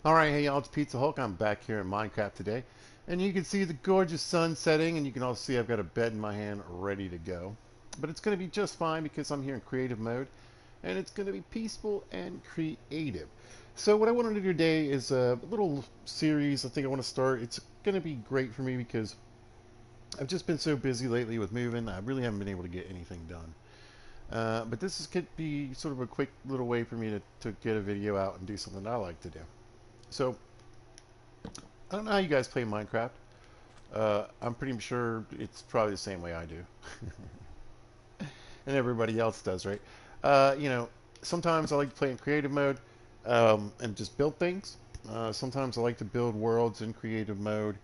Alright, hey y'all, it's Pizza Hulk. I'm back here in Minecraft today. And you can see the gorgeous sun setting, and you can also see I've got a bed in my hand ready to go. But it's going to be just fine because I'm here in creative mode, and it's going to be peaceful and creative. So what I want to do today is a little series I think I want to start. It's going to be great for me because I've just been so busy lately with moving, I really haven't been able to get anything done. But could be sort of a quick little way for me to get a video out and do something I like to do. So I don't know how you guys play Minecraft. I'm pretty sure it's probably the same way I do, and everybody else does, right? You know, sometimes I like to play in creative mode and just build things. Sometimes I like to build worlds in creative mode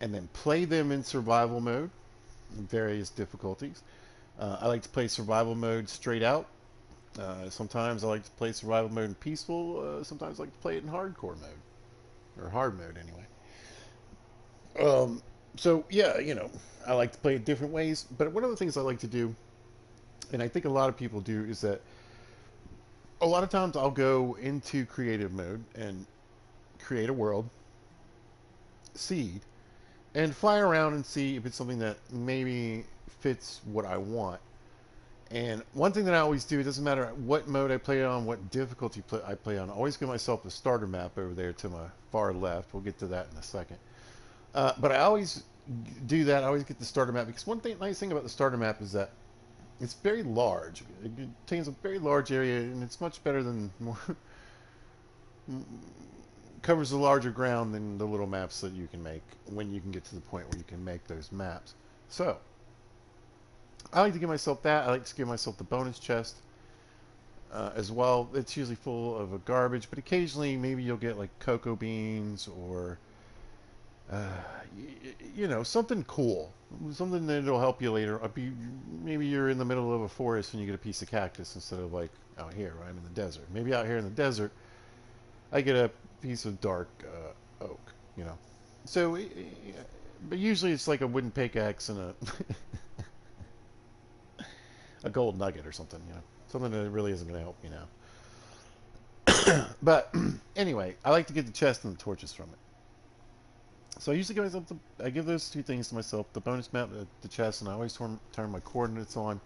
and then play them in survival mode, in various difficulties. I like to play survival mode straight out. Sometimes I like to play survival mode in peaceful. Sometimes I like to play it in hardcore mode, or hard mode anyway. Um, so yeah, I like to play it different ways. But one of the things I like to do, and I think a lot of people do, is that a lot of times I'll go into creative mode and create a world, seed, and fly around and see if it's something that maybe fits what I want. And one thing that I always do, it doesn't matter what mode I play on, what difficulty I play on, I always give myself the starter map over there to my far left. We'll get to that in a second. But I always do that. I always get the starter map because nice thing about the starter map is that it's very large. It contains a very large area, and it's much better than more covers a larger ground than the little maps that you can make when you can get to the point where you can make those maps. So I like to give myself that. I like to give myself the bonus chest as well. It's usually full of a garbage, but occasionally maybe you'll get like cocoa beans or uh, something cool, something that'll help you later. Maybe you're in the middle of a forest and you get a piece of cactus instead of like out here, right? I'm in the desert. Maybe out here in the desert, I get a piece of dark oak, you know. So, but usually it's like a wooden pickaxe and a gold nugget or something, something that really isn't going to help me now. But anyway, I like to get the chest and the torches from it. So I usually give myself I give those two things to myself: the bonus map, the chest, and I always turn my coordinates on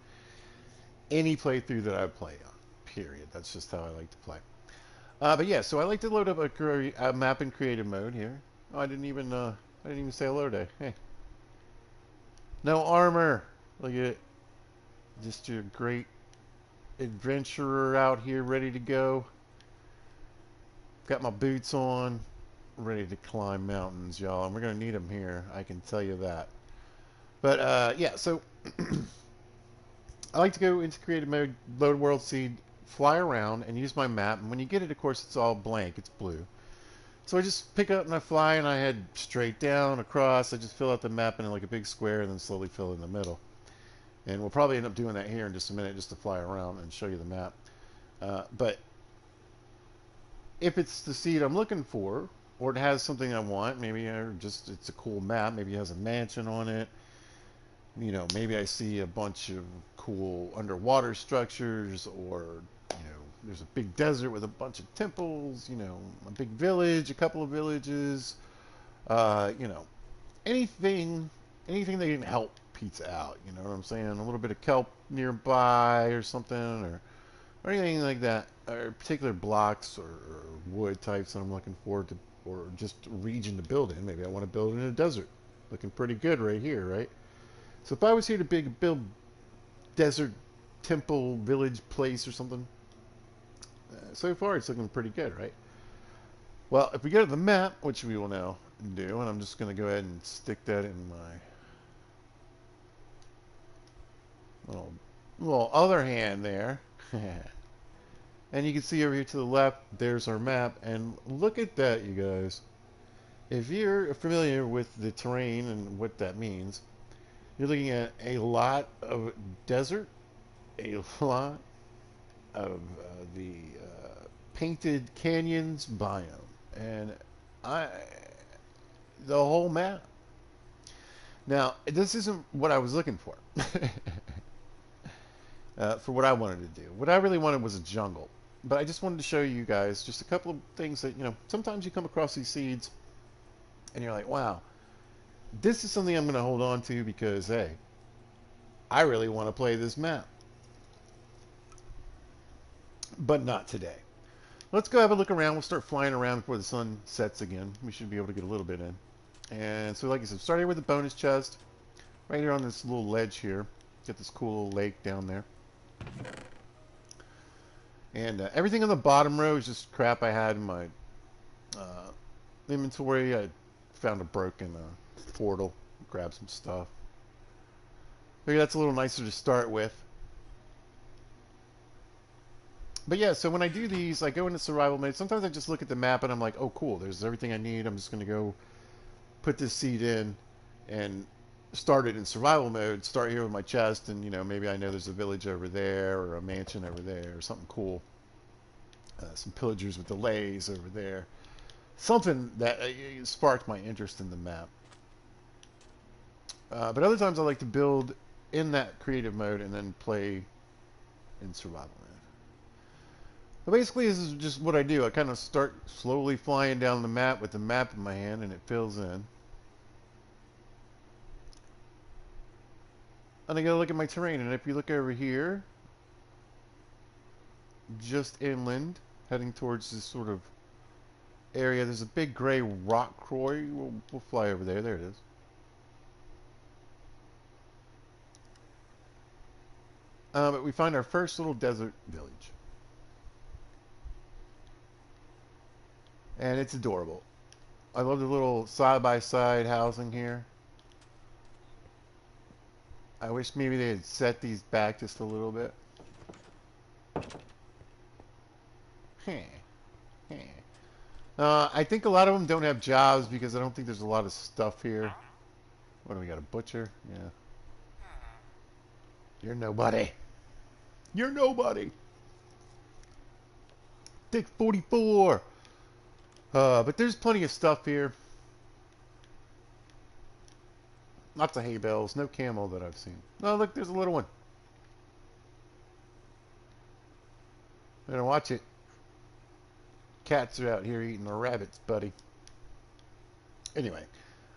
any playthrough that I play on. Period. That's just how I like to play. But yeah, so I like to load up a map in creative mode here. Oh, I didn't even say hello today. Hey, no armor. Look at it. Just your great adventurer out here, ready to go. Got my boots on, ready to climb mountains, y'all. And we're gonna need them here. I can tell you that. But yeah, so I like to go into creative mode, load world seed, fly around, and use my map. And when you get it, of course, it's all blank. It's blue. So I just pick up and I fly, and I head straight down, across. I just fill out the map in like a big square, and then slowly fill in the middle. And we'll probably end up doing that here in just a minute, just to fly around and show you the map. But if it's the seed I'm looking for, or it has something I want, maybe it's a cool map. Maybe it has a mansion on it. Maybe I see a bunch of cool underwater structures, or there's a big desert with a bunch of temples. A big village, a couple of villages. Uh, you know, anything, anything that can help pizza out. You know what I'm saying? A little bit of kelp nearby, or something, or anything like that, or particular blocks or wood types that I'm looking for to, or just region to build in. Maybe I want to build in a desert. Looking pretty good right here, right? So if I was here to build desert temple village place or something, so far it's looking pretty good, right? Well, if we go to the map, which we will now do, and I'm just going to go ahead and stick that in my little other hand there. And you can see over here to the left, there's our map. And look at that, you guys. If you're familiar with the terrain and what that means, you're looking at a lot of desert, a lot of the painted canyons biome, and I the whole map. Now, this isn't what I was looking for what I wanted to do. What I really wanted was a jungle. But I just wanted to show you guys just a couple of things that, sometimes you come across these seeds and you're like, wow, this is something I'm going to hold on to because, hey, I really want to play this map. But not today. Let's go have a look around. We'll start flying around before the sun sets again. We should be able to get a little bit in. And so, like I said, starting with the bonus chest. Right here on this little ledge here. Get this cool little lake down there. And everything on the bottom row is just crap I had in my inventory. I found a broken portal. Grab some stuff. Maybe that's a little nicer to start with. But yeah, so when I do these, I go into survival mode. Sometimes I just look at the map and I'm like, oh, cool, there's everything I need. I'm just going to go put this seed in and start it in survival mode. Start here with my chest, and, maybe I know there's a village over there or a mansion over there or something cool. Some pillagers with delays over there. Something that sparked my interest in the map. But other times I like to build in that creative mode and then play in survival mode. But basically, this is just what I do. I kind of start slowly flying down the map with the map in my hand, and it fills in. And I gotta look at my terrain, and if you look over here, just inland, heading towards this sort of area, there's a big gray rock quarry. We'll fly over there. There it is. But we find our first little desert village. And it's adorable. I love the little side-by-side housing here. I wish maybe they had set these back just a little bit. I think a lot of them don't have jobs because I don't think there's a lot of stuff here. What do we got? A butcher? Yeah. You're nobody. You're nobody. Take 44. But there's plenty of stuff here. Lots of hay bales. No camel that I've seen. Oh, look, there's a little one. Better watch it. Cats are out here eating the rabbits, buddy. Anyway,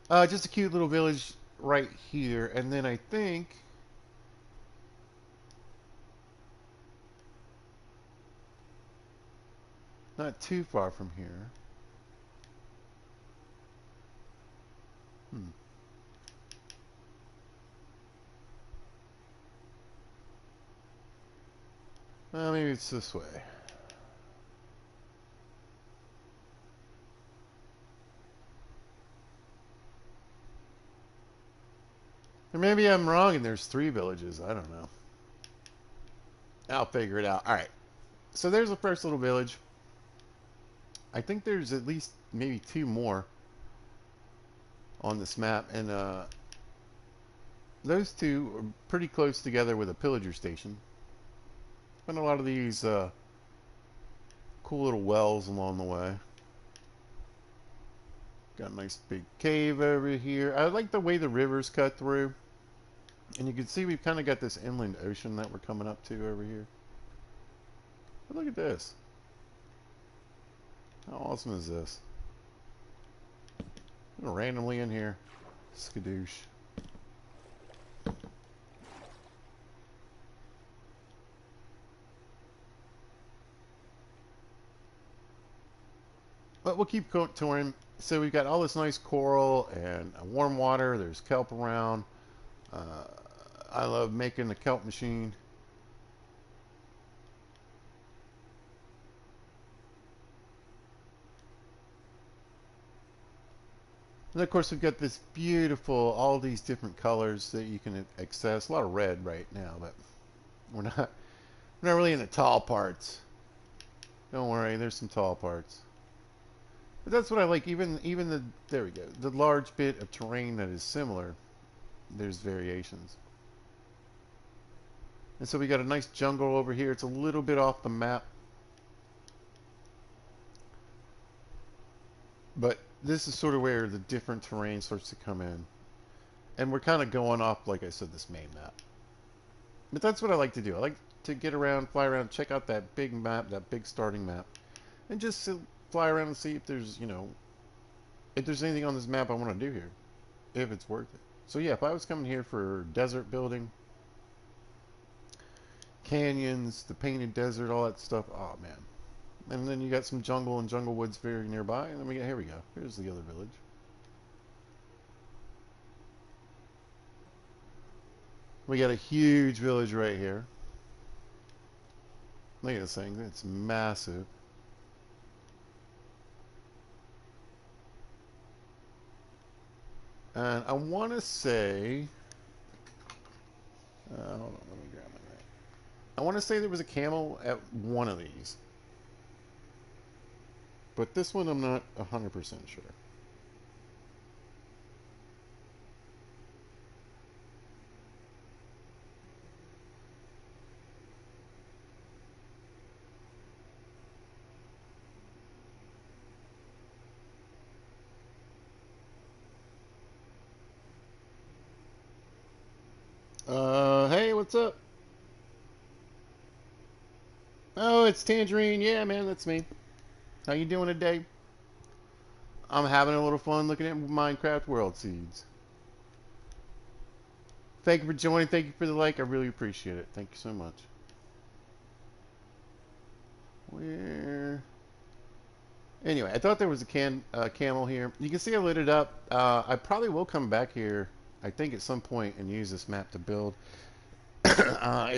just a cute little village right here. And then I think... not too far from here. Maybe it's this way. Or maybe I'm wrong and there's 3 villages. I don't know. I'll figure it out. Alright. So there's the first little village. I think there's at least maybe 2 more on this map. And those 2 are pretty close together with a pillager station. And a lot of these cool little wells along the way. Got a nice big cave over here. I like the way the rivers cut through. And you can see we've kind of got this inland ocean that we're coming up to over here. But look at this. How awesome is this? Randomly in here. Skadoosh. But we'll keep touring. So we've got all this nice coral and warm water. There's kelp around. I love making the kelp machine. And of course we've got this beautiful, all these different colors that you can access. A lot of red right now, but we're not really in the tall parts. Don't worry, there's some tall parts. But that's what I like. Even the, there we go, the large bit of terrain that is similar, there's variations. And so we got a nice jungle over here. It's a little bit off the map, but this is sort of where the different terrain starts to come in. And we're kind of going off, like I said, this main map. But that's what I like to do. I like to get around, fly around, check out that big map, that big starting map, and just fly around and see if there's, if there's anything on this map I want to do here, if it's worth it. So yeah, if I was coming here for desert building, canyons, the painted desert, all that stuff, oh man. And then you got some jungle and jungle woods very nearby, and then here we go. Here's the other village. We got a huge village right here. Look at this thing, it's massive. And I want to say, hold on, let me grab my map. I want to say there was a camel at one of these. But this one I'm not 100% sure. Hey, what's up? Oh, it's Tangerine. Yeah, man, that's me. How you doing today? I'm having a little fun looking at Minecraft World Seeds. Thank you for joining. Thank you for the like. I really appreciate it. Thank you so much. Where? Anyway, I thought there was a camel here. You can see I lit it up. I probably will come back here, I think, at some point and use this map to build.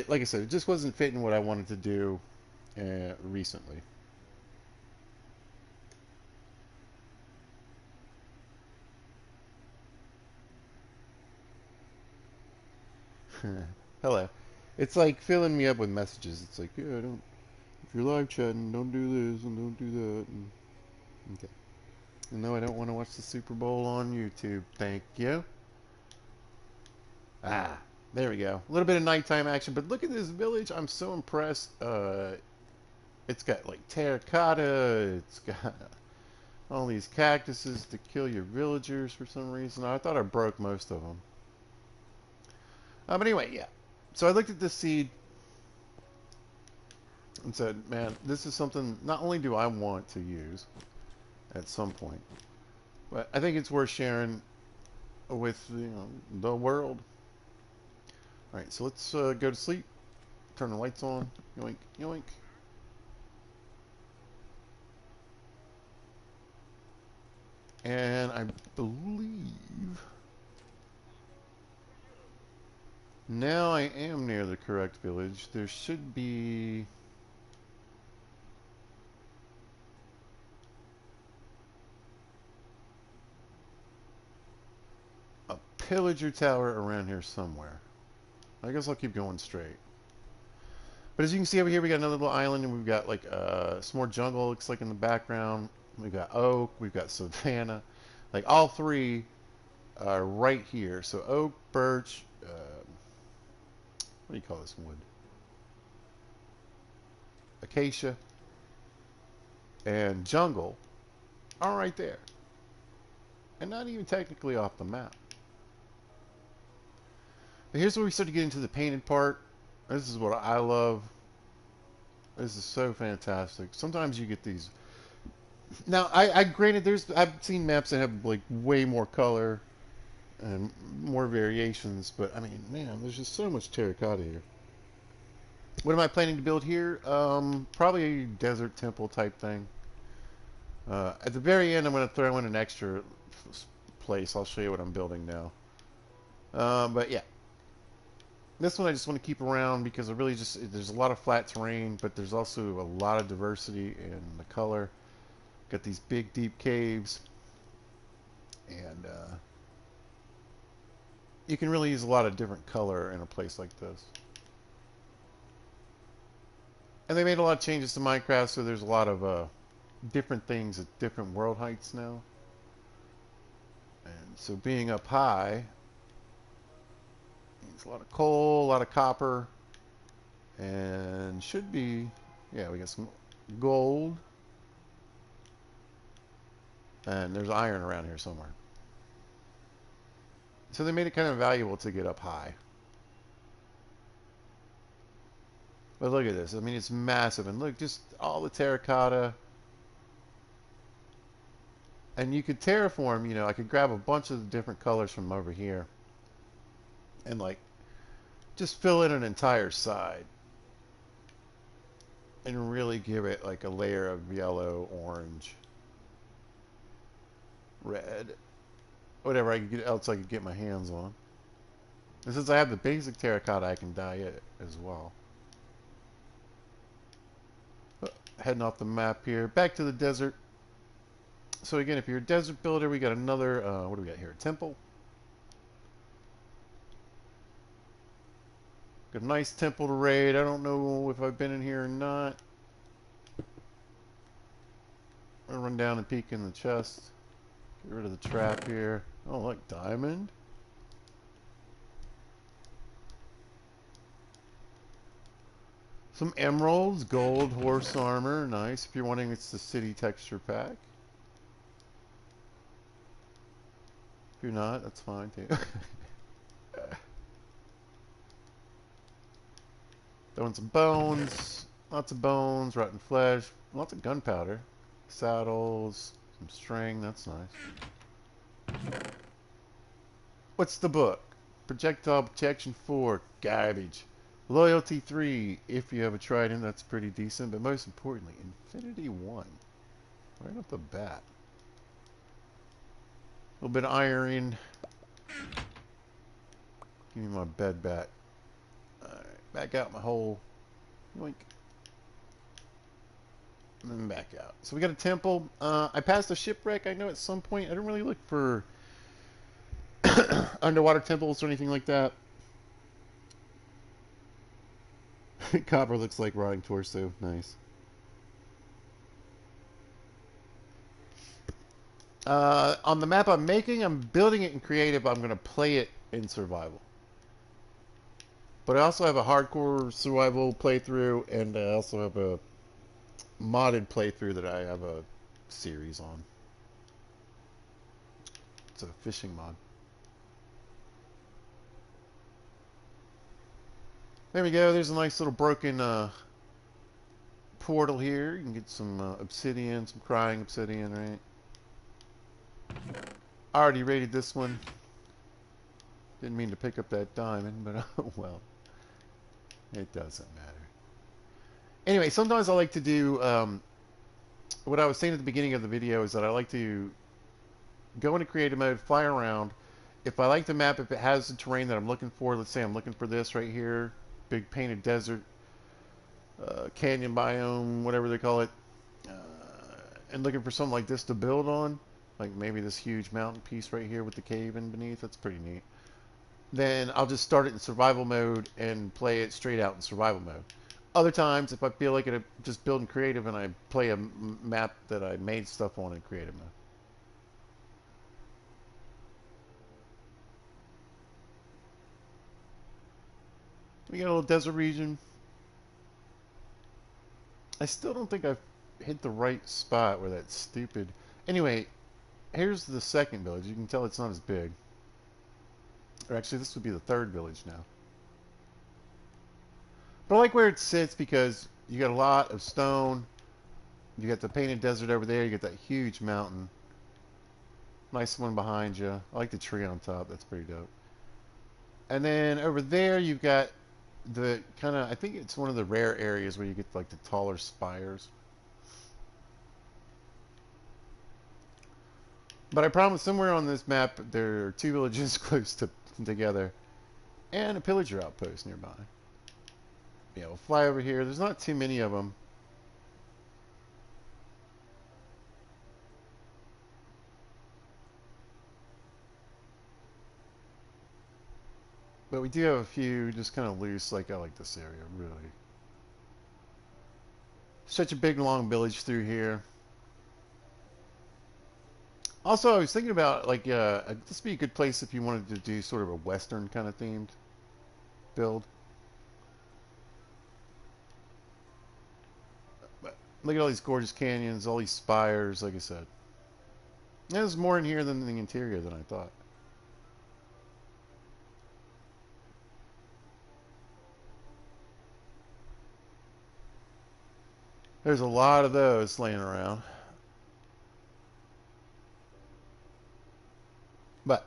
Like I said, it just wasn't fitting what I wanted to do recently. Hello. It's like filling me up with messages. It's like, yeah, don't. If you're live chatting, don't do this and don't do that. And, okay. And no, I don't want to watch the Super Bowl on YouTube. Thank you. Ah, there we go. A little bit of nighttime action, but look at this village. I'm so impressed. It's got like terracotta. It's got all these cactuses to kill your villagers for some reason. I thought I broke most of them. But anyway, yeah. So I looked at this seed and said, man, this is something not only do I want to use at some point, but I think it's worth sharing with the world. All right, so let's go to sleep. Turn the lights on. Yoink, yoink. And I believe now I am near the correct village. There should be a pillager tower around here somewhere. I guess I'll keep going straight. But as you can see over here, we got another little island, and we've got like some more jungle. Looks like in the background. We've got oak. We've got savanna. Like all three are right here. So oak, birch. What do you call this wood? Acacia and jungle are right there, and not even technically off the map. But here's where we start to get into the painted part. This is what I love. This is so fantastic. Sometimes you get these. Now, I granted, I've seen maps that have like way more color and more variations, but I mean, man, there's just so much terracotta here. What am I planning to build here? Probably a desert temple type thing. At the very end, I'm going to throw in an extra place. I'll show you what I'm building now. But yeah, this one I just want to keep around because it really there's a lot of flat terrain, but there's also a lot of diversity in the color. Got these big, deep caves, and you can really use a lot of different color in a place like this. And they made a lot of changes to Minecraft, so there's a lot of different things at different world heights now. And so being up high means a lot of coal, a lot of copper, and should be, yeah, we got some gold. And there's iron around here somewhere. So they made it kind of valuable to get up high. But look at this. I mean, it's massive. And look, just all the terracotta. And you could terraform, you know, I could grab a bunch of the different colors from over here. And, like, just fill in an entire side. And really give it, like, a layer of yellow, orange, red. Whatever else I could get my hands on. And since I have the basic terracotta, I can dye it as well. Heading off the map here. Back to the desert. So again, if you're a desert builder, we got another, what do we got here? A temple. Got a nice temple to raid. I don't know if I've been in here or not. I'll run down and peek in the chest. Get rid of the trap here. Oh, look, diamond. Some emeralds, gold, horse armor. Nice. If you're wanting, it's the city texture pack. If you're not, that's fine too. Throwing some bones. Lots of bones, rotten flesh. Lots of gunpowder. Saddles. Some string. That's nice. What's the book? Projectile Protection 4. Garbage. Loyalty 3. If you have a trident, that's pretty decent. But most importantly, Infinity 1. Right off the bat. A little bit of iron. Give me my bed back. Alright, back out my hole. Yoink. And then back out. So we got a temple. I passed a shipwreck, I know, at some point. I didn't really look for underwater temples or anything like that. Copper looks like rotting torso. Nice. On the map I'm making, I'm building it in creative. I'm going to play it in survival. But I also have a hardcore survival playthrough, and I also have a modded playthrough that I have a series on. It's a fishing mod. There we go. There's a nice little broken portal here. You can get some obsidian, some crying obsidian, right? I already raided this one. Didn't mean to pick up that diamond, but oh well. It doesn't matter. Anyway, sometimes I like to do, what I was saying at the beginning of the video is that I like to go into creative mode, fly around. If I like the map, if it has the terrain that I'm looking for, let's say I'm looking for this right here, big painted desert, canyon biome, whatever they call it, and looking for something like this to build on, like maybe this huge mountain piece right here with the cave in beneath, that's pretty neat. Then I'll just start it in survival mode and play it straight out in survival mode. Other times, if I feel like it, just building creative and I play a map that I made stuff on in creative mode. We got a little desert region. I still don't think I've hit the right spot where that stupid... Anyway, here's the second village. You can tell it's not as big. Or actually, this would be the third village now. But I like where it sits because you got a lot of stone. You got the painted desert over there. You got that huge mountain. Nice one behind you. I like the tree on top. That's pretty dope. And then over there, you've got the kind of, I think it's one of the rare areas where you get like the taller spires. But I promise somewhere on this map, there are two villages close together. And a pillager outpost nearby. Yeah, we'll fly over here. There's not too many of them. But we do have a few just kind of loose. Like, I like this area, really. Such a big, long village through here. Also, I was thinking about, like, this would be a good place if you wanted to do sort of a Western kind of themed build. But look at all these gorgeous canyons, all these spires, like I said. There's more in here than the interior than I thought. There's a lot of those laying around. But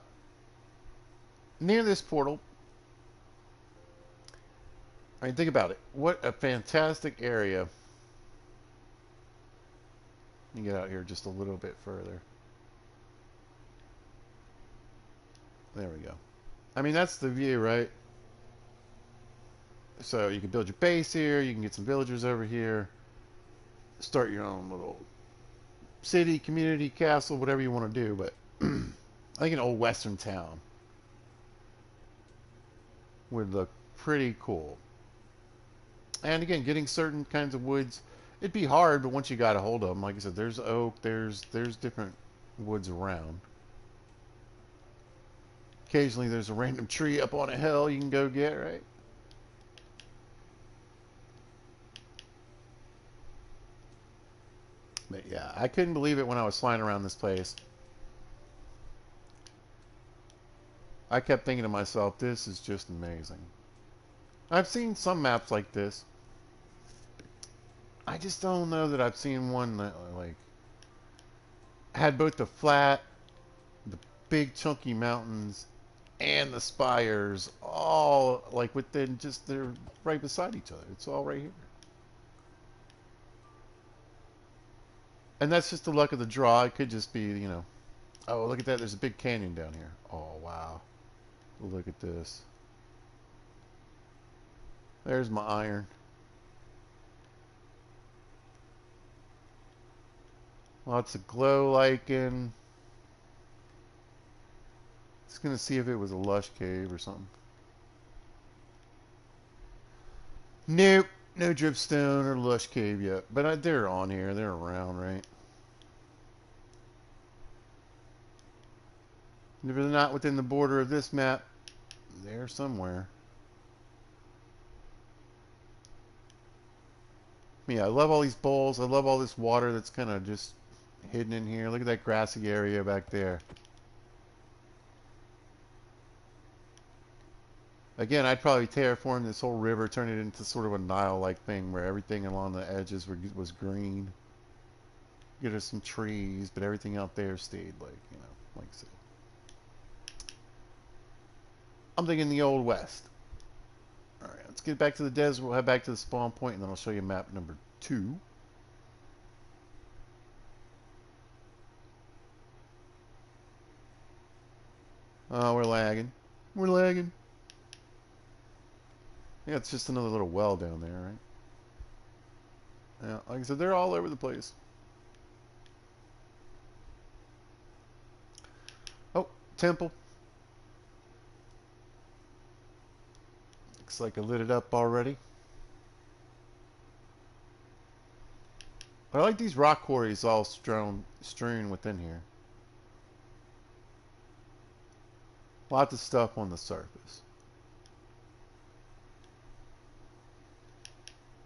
near this portal, I mean, think about it. What a fantastic area. You get out here just a little bit further. There we go. I mean, that's the view, right? So you can build your base here. You can get some villagers over here. Start your own little city, community, castle, whatever you want to do. But I think an old western town would look pretty cool. And again, getting certain kinds of woods, it'd be hard, but once you got a hold of them, like I said, there's oak, there's different woods around. Occasionally there's a random tree up on a hill you can go get, right? But yeah, I couldn't believe it when I was flying around this place. I kept thinking to myself, this is just amazing. I've seen some maps like this. I just don't know that I've seen one that like had both the flat, the big chunky mountains, and the spires all like within just they're right beside each other. It's all right here. And that's just the luck of the draw. It could just be, you know, oh, look at that. There's a big canyon down here. Oh, wow. Look at this. There's my iron. Lots of glow lichen. Just going to see if it was a lush cave or something. Nope. No dripstone or lush cave yet. But they're on here. They're around, right? And if they're not within the border of this map, they're somewhere. Yeah, I love all these bowls. I love all this water that's kind of just hidden in here. Look at that grassy area back there. Again, I'd probably terraform this whole river, turn it into sort of a Nile-like thing where everything along the edges was green. Get us some trees, but everything out there stayed like, you know, like I said. I'm thinking the Old West. Alright, let's get back to the desert. We'll head back to the spawn point, and then I'll show you map number 2. Oh, we're lagging. We're lagging. Yeah, it's just another little well down there, right? Yeah, like I said, they're all over the place. Oh, temple. Looks like I lit it up already. I like these rock quarries all strewn within here. Lots of stuff on the surface.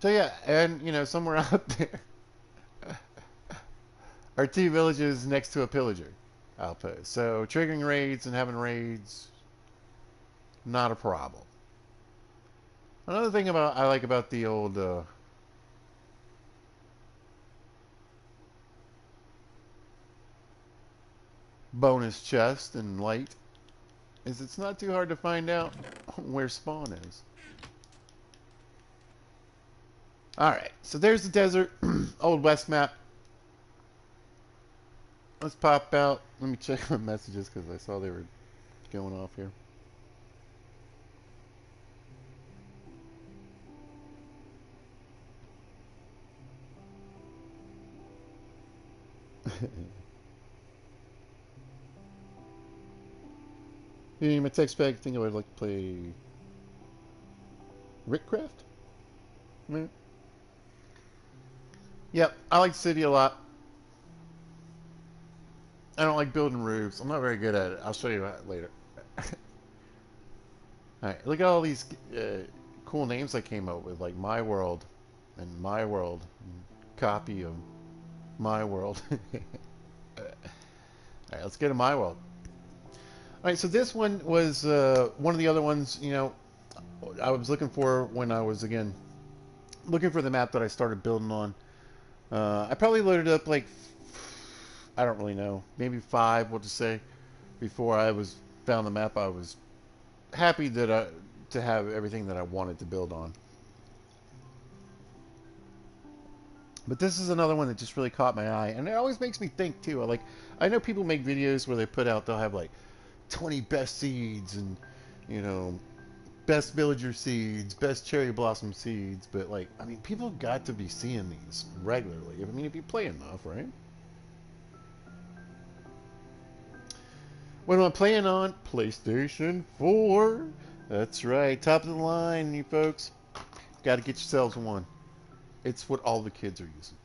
So yeah, and you know, somewhere out there are 2 villages next to a pillager outpost. So triggering raids and having raids, not a problem. Another thing I like about the old bonus chest and light is it's not too hard to find out where spawn is. Alright, so there's the desert, Old West map. Let's pop out. Let me check my messages because I saw they were going off here. In my text bag, I think I would like to play Rickcraft. Yeah. Yep, I like City a lot. I don't like building roofs. I'm not very good at it. I'll show you that later. Alright, look at all these cool names I came up with, like My World and My World. And copy of My World. Alright, let's get to My World. Alright, so this one was one of the other ones, you know, I was looking for when I was, again, looking for the map that I started building on. I probably loaded up like, I don't really know, maybe 5, we'll just say, before I was found the map. I was happy that to have everything that I wanted to build on. But this is another one that just really caught my eye, and it always makes me think too. I know people make videos where they'll have like 20 best seeds and, you know, best villager seeds, best cherry blossom seeds, but like, I mean, people got to be seeing these regularly. I mean, if you play enough, right? What am I playing on? PlayStation 4. That's right, top of the line, you folks. Got to get yourselves one. It's what all the kids are using.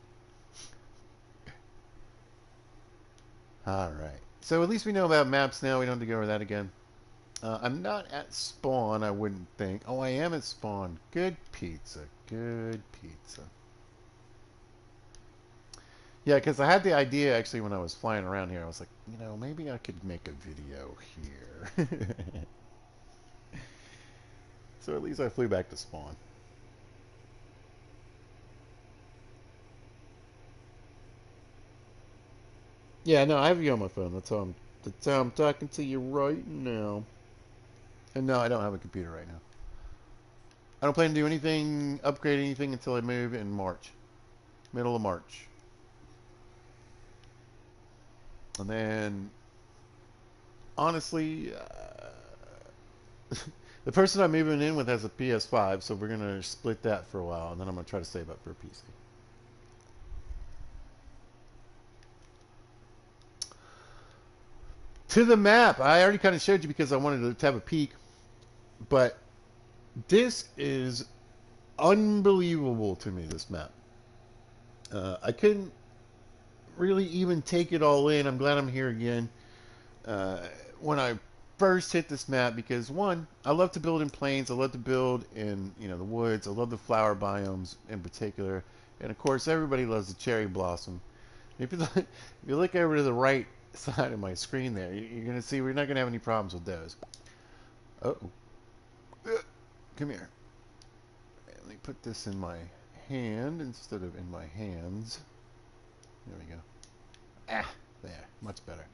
All right. So at least we know about maps now. We don't have to go over that again. I'm not at spawn, I wouldn't think. Oh, I am at spawn. Good pizza. Good pizza. Yeah, because I had the idea actually when I was flying around here. I was like, you know, maybe I could make a video here. So at least I flew back to spawn. Yeah, no, I have you on my phone. That's how I'm talking to you right now. And no, I don't have a computer right now. I don't plan to do anything, upgrade anything until I move in March. Middle of March. And then, honestly, the person I'm moving in with has a PS5, so we're going to split that for a while, and then I'm going to try to save up for a PC. To the map, I already kind of showed you because I wanted to have a peek, but this is unbelievable to me, this map. I couldn't really even take it all in. I'm glad I'm here again. When I first hit this map, because one, I love to build in plains. I love to build in, you know, the woods. I love the flower biomes in particular, and of course, everybody loves the cherry blossom. If you look over to the right side of my screen there, you're going to see we're not going to have any problems with those. Oh, come here. Let me put this in my hand instead of in my hands. There we go. Ah, there, much better.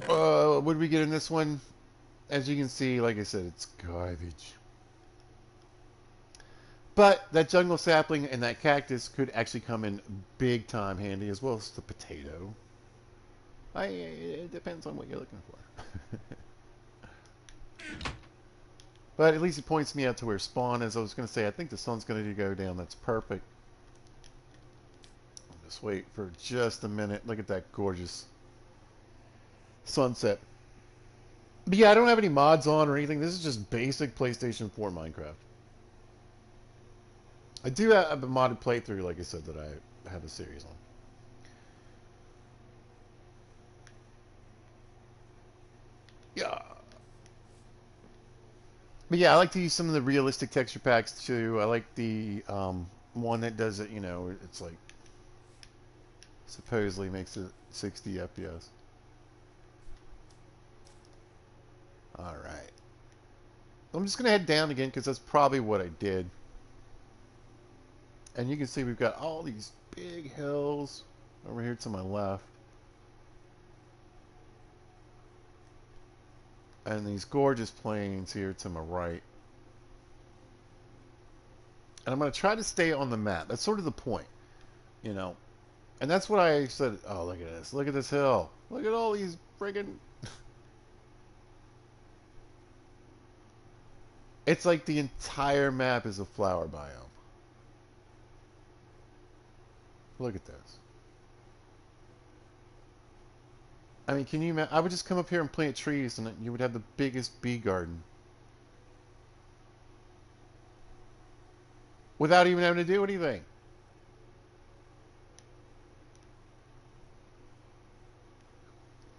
What did we get in this one? As you can see, like I said, it's garbage. But that jungle sapling and that cactus could actually come in big time handy, as well as the potato. It depends on what you're looking for. But at least it points me out to where spawn is. I was going to say, I think the sun's going to go down. That's perfect. I'll just wait for just a minute. Look at that gorgeous sunset. But yeah, I don't have any mods on or anything. This is just basic PlayStation 4 Minecraft. I do have a modded playthrough, like I said, that I have a series on. Yeah. But yeah, I like to use some of the realistic texture packs too. I like the one that does it, you know, it's like supposedly makes it 60 FPS. Alright. I'm just going to head down again because that's probably what I did. And you can see we've got all these big hills over here to my left. And these gorgeous plains here to my right. And I'm going to try to stay on the map. That's sort of the point, you know. And that's what I said. Oh, look at this. Look at this hill. Look at all these friggin'... It's like the entire map is a flower biome. Look at this. I mean, can you imagine? I would just come up here and plant trees and you would have the biggest bee garden. Without even having to do anything.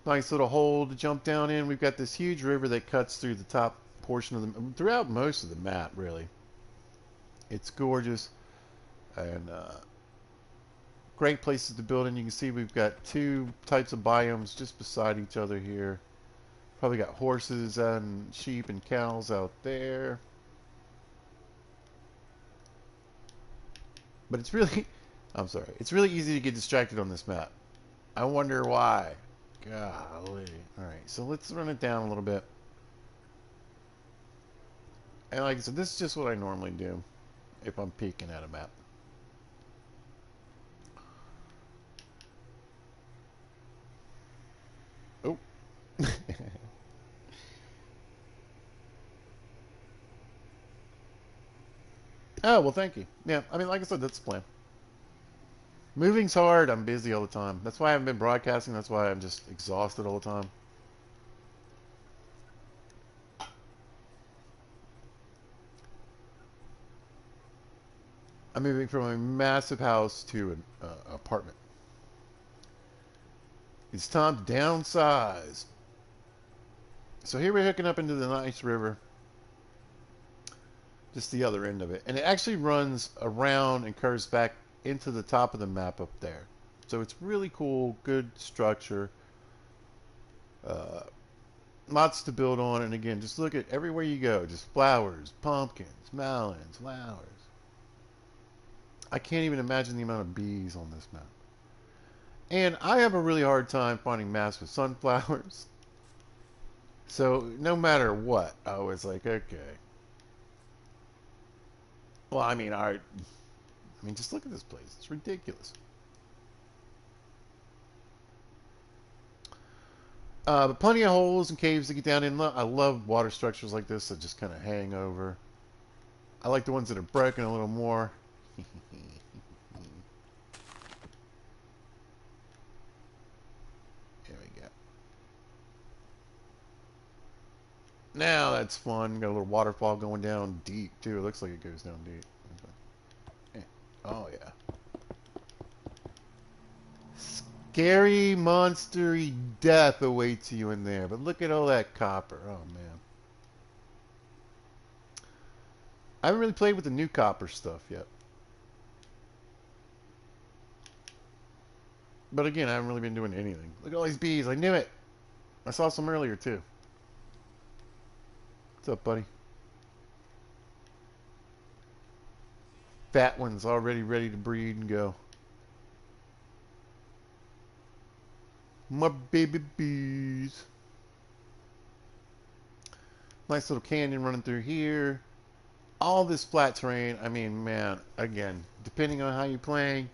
Nice little hole to jump down in. We've got this huge river that cuts through the top portion of the... throughout most of the map, really. It's gorgeous. And, great places to build in. You can see we've got two types of biomes just beside each other here. Probably got horses and sheep and cows out there. But it's really I'm sorry. It's really easy to get distracted on this map. I wonder why. Golly. Alright, so let's run it down a little bit. And like I said, this is just what I normally do if I'm peeking at a map. Oh. Oh, well, thank you. Yeah, I mean, like I said, that's the plan. Moving's hard. I'm busy all the time. That's why I haven't been broadcasting. That's why I'm just exhausted all the time. I'm moving from a massive house to an apartment. It's time to downsize. So here we're hooking up into the nice river. Just the other end of it. And it actually runs around and curves back into the top of the map up there. So it's really cool, good structure. Uh, Lots to build on. And again, just look at everywhere you go. Just flowers, pumpkins, melons, flowers. I can't even imagine the amount of bees on this map. And I have a really hard time finding maps with sunflowers. So no matter what, I was like, okay. Well, I mean, just look at this place. It's ridiculous. But plenty of holes and caves to get down in. I love water structures like this that just kind of hang over. I like the ones that are broken a little more. Here we go. Now that's fun. Got a little waterfall going down deep, too. It looks like it goes down deep. Oh, yeah. Scary, monstery death awaits you in there. But look at all that copper. Oh, man. I haven't really played with the new copper stuff yet. But again, I haven't really been doing anything. Look at all these bees. I knew it. I saw some earlier, too. What's up, buddy? Fat one's already ready to breed and go. My baby bees. Nice little canyon running through here. All this flat terrain. I mean, man, again, depending on how you're playing.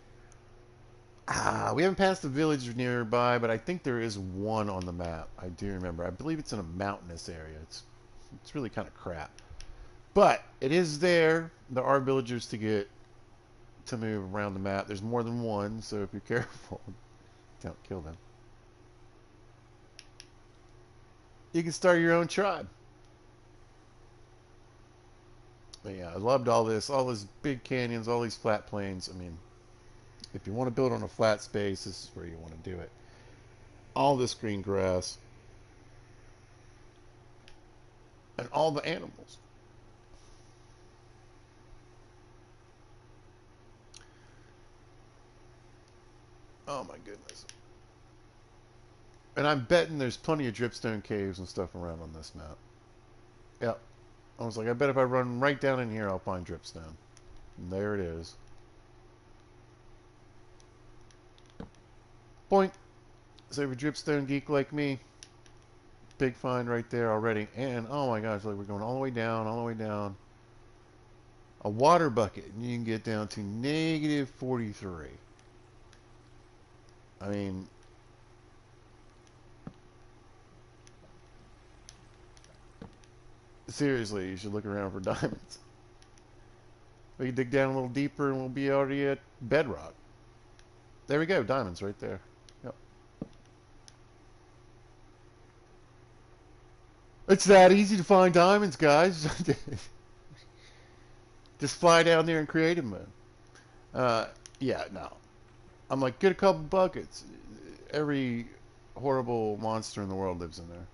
We haven't passed the village nearby, but I think there is one on the map. I do remember. I believe it's in a mountainous area. It's really kind of crap. But it is there. There are villagers to move around the map. There's more than one, so if you're careful, don't kill them. You can start your own tribe. But yeah, I loved all these big canyons, all these flat plains. I mean, if you want to build on a flat space, this is where you want to do it. All this green grass. And all the animals. Oh my goodness. And I'm betting there's plenty of dripstone caves and stuff around on this map. Yep. I was like, I bet if I run right down in here, I'll find dripstone. And there it is. Point. So if you're a dripstone geek like me, big find right there already. And, oh my gosh, look, we're going all the way down, all the way down. A water bucket, and you can get down to negative 43. I mean, seriously, you should look around for diamonds. We can dig down a little deeper and we'll be already at bedrock. There we go, diamonds right there. Yep. It's that easy to find diamonds, guys. Just fly down there in creative mode. Yeah, no. I'm like, get a couple buckets. Every horrible monster in the world lives in there.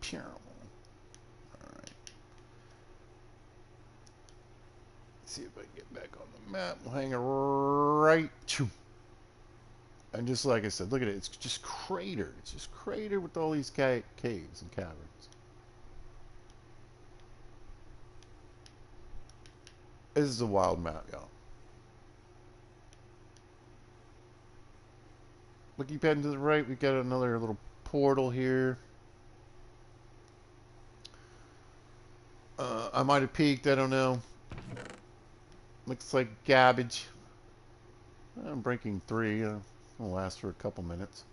Pure. Alright. See if I can get back on the map. We'll hang it right. And just like I said, look at it. It's just cratered. It's just cratered with all these caves and caverns. This is a wild map, y'all. looking pad to the right, we've got another little portal here. I might have peeked, I don't know. Looks like garbage. I'm breaking 3. It'll last for a couple minutes.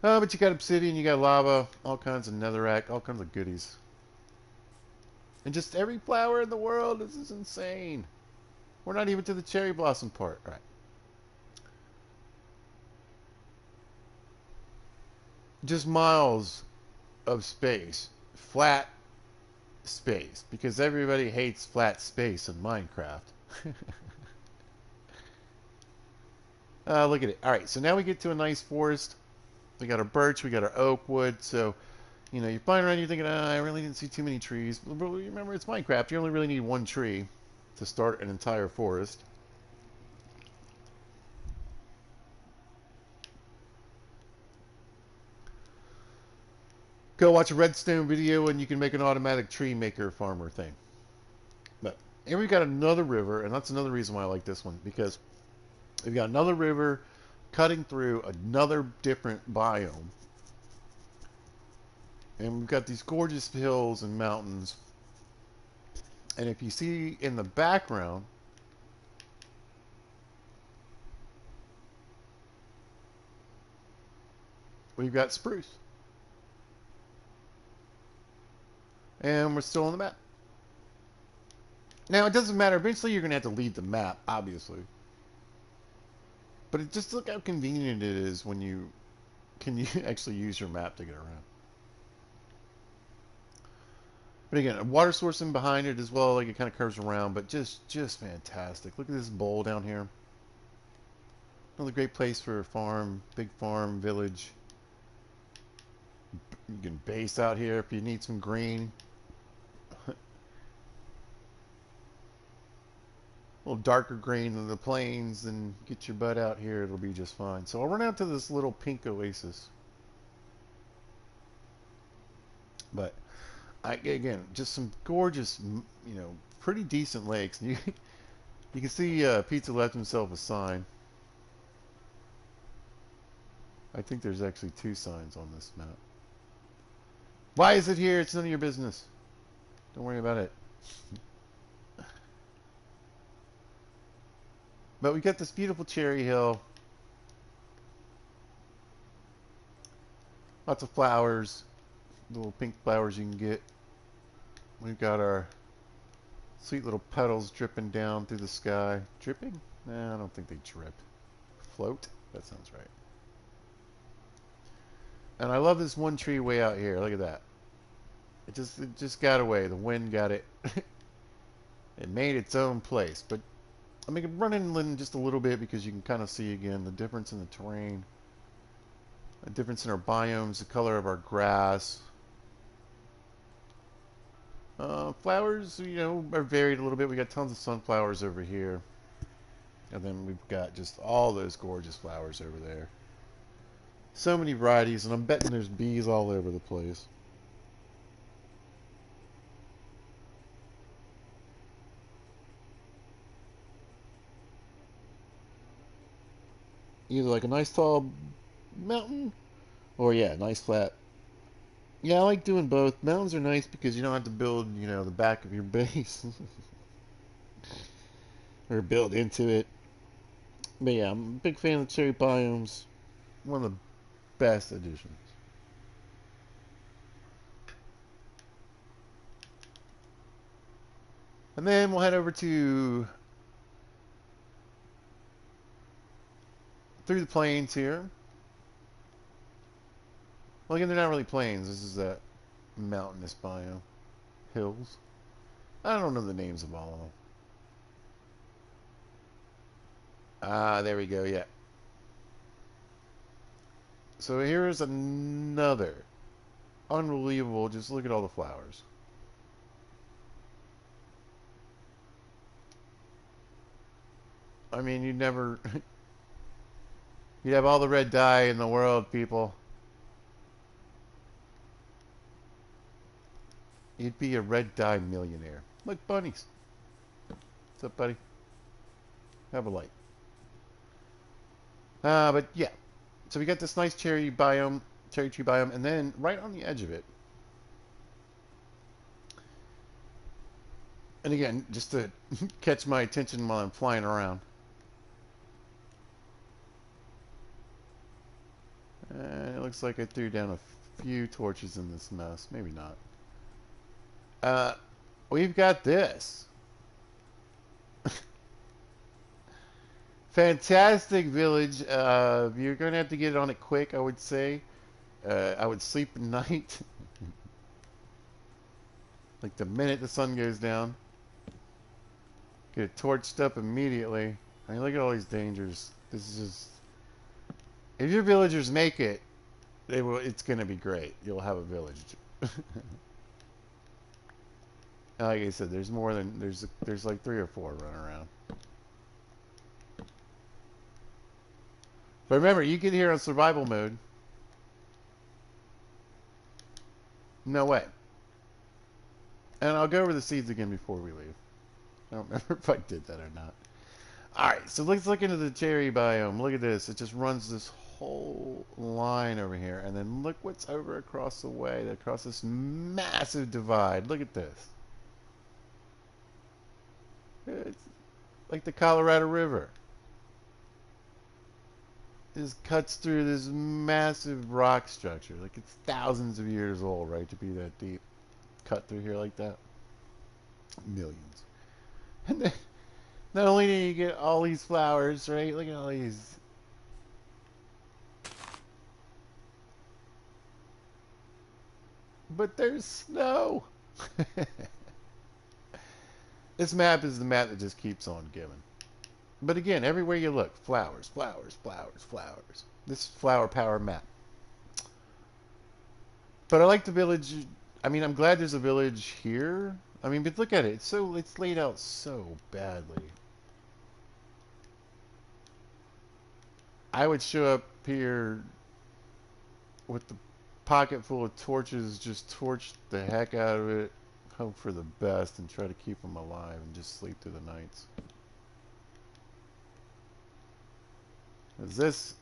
But you got obsidian, you got lava, all kinds of netherrack, all kinds of goodies. And just every flower in the world. This is insane. We're not even to the cherry blossom part. All right. Just miles of space. Flat space. Because everybody hates flat space in Minecraft. Look at it. All right, so now we get to a nice forest. We got our birch, we got our oak wood. So, you know, you're flying around, you're thinking, I really didn't see too many trees. But remember, it's Minecraft. You only really need one tree to start an entire forest. Go watch a redstone video and you can make an automatic tree maker farmer thing. But here we've got another river, and that's another reason why I like this one, because we've got another river cutting through another different biome. And we've got these gorgeous hills and mountains. And if you see in the background, we've got spruce. And we're still on the map. Now, it doesn't matter. Eventually, you're going to have to leave the map, obviously. But it just look how convenient it is when you can actually use your map to get around. But again, a water source in behind it as well. Like, it kind of curves around, but just fantastic. Look at this bowl down here. Another great place for a farm, big farm, village. You can base out here if you need some green. A little darker green than the plains, and get your butt out here. It'll be just fine. So I'll run out to this little pink oasis. But again, just some gorgeous, you know, pretty decent lakes. You can see Pizza left himself a sign. I think there's actually 2 signs on this map. Why is it here? It's none of your business. Don't worry about it. But we got this beautiful cherry hill. Lots of flowers. Little pink flowers you can get. We've got our sweet little petals dripping down through the sky. Dripping? Nah, I don't think they drip. Float? That sounds right. And I love this one tree way out here. Look at that. It just got away. The wind got it. It made its own place. But I'm going to run inland just a little bit because you can kind of see again the difference in the terrain. The difference in our biomes, the color of our grass. Flowers, you know, are varied a little bit. We got tons of sunflowers over here. And then we've got just all those gorgeous flowers over there. So many varieties, and I'm betting there's bees all over the place. Either like a nice tall mountain, or yeah, nice flat. Yeah, I like doing both. Mountains are nice because you don't have to build, you know, the back of your base. Or build into it. But yeah, I'm a big fan of the cherry biomes. One of the best additions. And then we'll head over to through the plains here. Well, again, they're not really plains. This is that mountainous biome. Hills. I don't know the names of all of them. Ah, there we go, yeah. So here's another unbelievable, just look at all the flowers. I mean, you'd never, you'd have all the red dye in the world, people. You'd be a red dye millionaire. Look, bunnies. What's up, buddy? Have a light. But yeah. So we got this nice cherry biome, cherry tree biome, and then right on the edge of it. And again, just to catch my attention while I'm flying around. And it looks like I threw down a few torches in this mess. Maybe not. Uh, we've got this. Fantastic village. You're going to have to get on it quick, I would say. I would sleep at night. Like the minute the sun goes down. Get it torched up immediately. I mean, look at all these dangers. This is just... If your villagers make it, it's going to be great. You'll have a village. Like I said, there's more than... There's like 3 or 4 running around. But remember, you get here on survival mode. No way. And I'll go over the seeds again before we leave. I don't remember if I did that or not. Alright, so let's look into the cherry biome. Look at this. It just runs this whole line over here. And then look what's over across the way, across this massive divide. Look at this. It's like the Colorado River. It just cuts through this massive rock structure. Like it's thousands of years old, right, to be that deep. Cut through here like that. Millions. And then, not only do you get all these flowers, right? Look at all these. But there's snow. This map is the map that just keeps on giving. But again, everywhere you look, flowers, flowers, flowers, flowers. This flower power map. But I like the village. I mean, I'm glad there's a village here. I mean, but look at it. It's laid out so badly. I would show up here with the pocket full of torches, just torch the heck out of it, hope for the best, and try to keep them alive and just sleep through the nights. Because this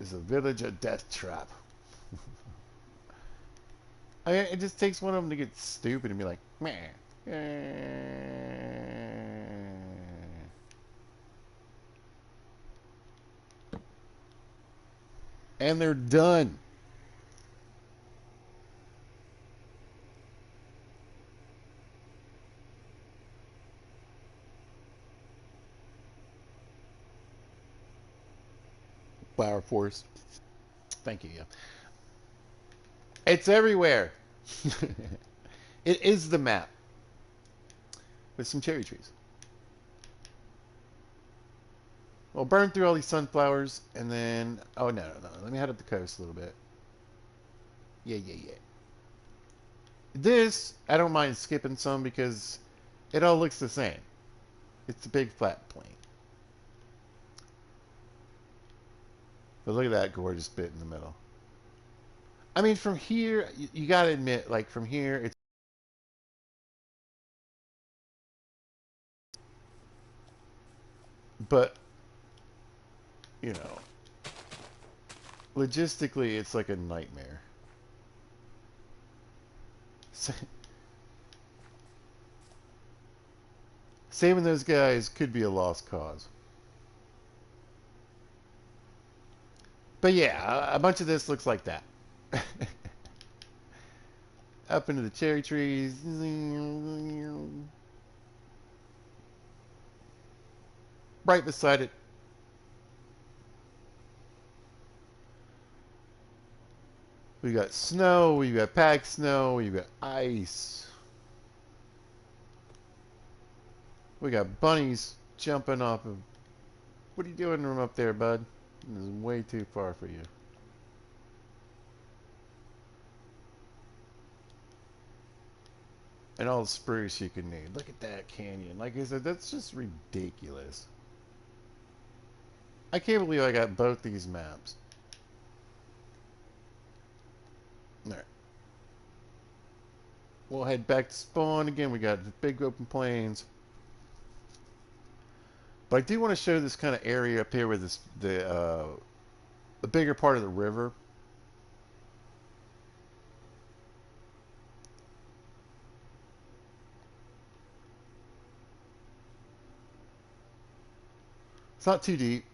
is a village of death trap. I mean, it just takes one of them to get stupid and be like, meh. And they're done. Flower forest. Thank you. Yeah. It's everywhere. It is the map with some cherry trees. Well, burn through all these sunflowers and then... Oh, no. Let me head up the coast a little bit. Yeah. This, I don't mind skipping some because it all looks the same. It's a big flat plain. But look at that gorgeous bit in the middle. I mean, from here, you gotta admit, like, from here, it's... But, you know, logistically, it's like a nightmare. Saving those guys could be a lost cause. But yeah, a bunch of this looks like that. Up into the cherry trees. Right beside it. We got snow, we got packed snow, we got ice. We got bunnies jumping off of... What are you doing from up there, bud? This is way too far for you. And all the spruce you can need. Look at that canyon. Like I said, that's just ridiculous. I can't believe I got both these maps. Alright. We'll head back to spawn again. We got the big open plains. But I do want to show this kind of area up here with this the bigger part of the river. It's not too deep.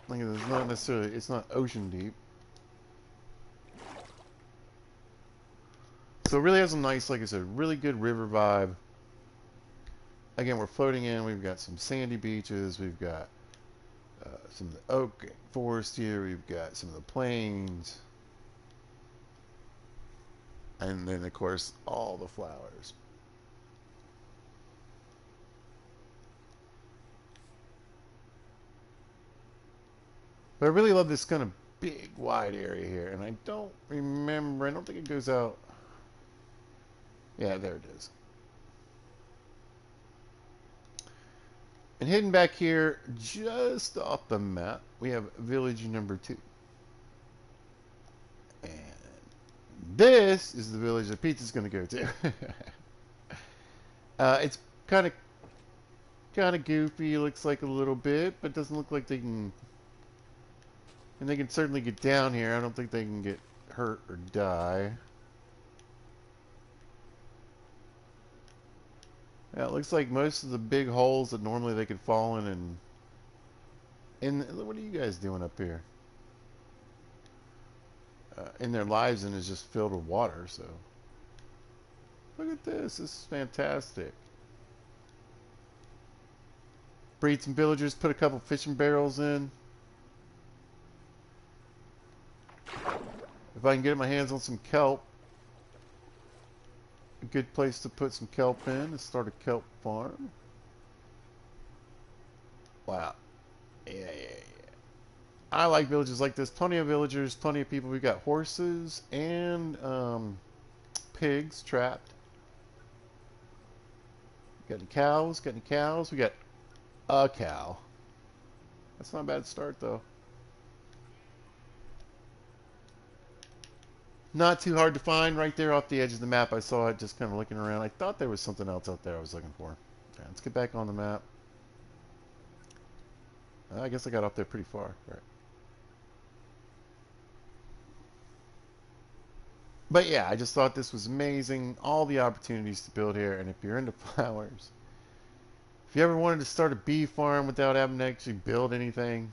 Like it's not necessarily, it's not ocean deep. So it really has a nice, like I said, really good river vibe. Again, we're floating in. We've got some sandy beaches. We've got some of the oak forest here. We've got some of the plains. And then, of course, all the flowers. But I really love this kind of big, wide area here. And I don't remember, I don't think it goes out. Yeah, there it is. And hidden back here, just off the map, we have village number 2. And this is the village that Pizza's going to go to. It's kind of goofy. Looks like a little bit, but doesn't look like they can. And they can certainly get down here. I don't think they can get hurt or die. Yeah, it looks like most of the big holes that normally they could fall in. And what are you guys doing up here? In their lives, and is just filled with water. So look at this. This is fantastic. Breed some villagers. Put a couple fishing barrels in. If I can get my hands on some kelp, a good place to put some kelp in is start a kelp farm. Wow. Yeah. I like villages like this. Plenty of villagers, plenty of people. We've got horses and pigs trapped. Got any cows? Got any cows? We got a cow. That's not a bad start, though. Not too hard to find. Right there off the edge of the map, I saw it just kind of looking around. I thought there was something else out there I was looking for. Okay, let's get back on the map. I guess I got up there pretty far. All right. But yeah, I just thought this was amazing. All the opportunities to build here. And if you're into flowers, if you ever wanted to start a bee farm without having to actually build anything,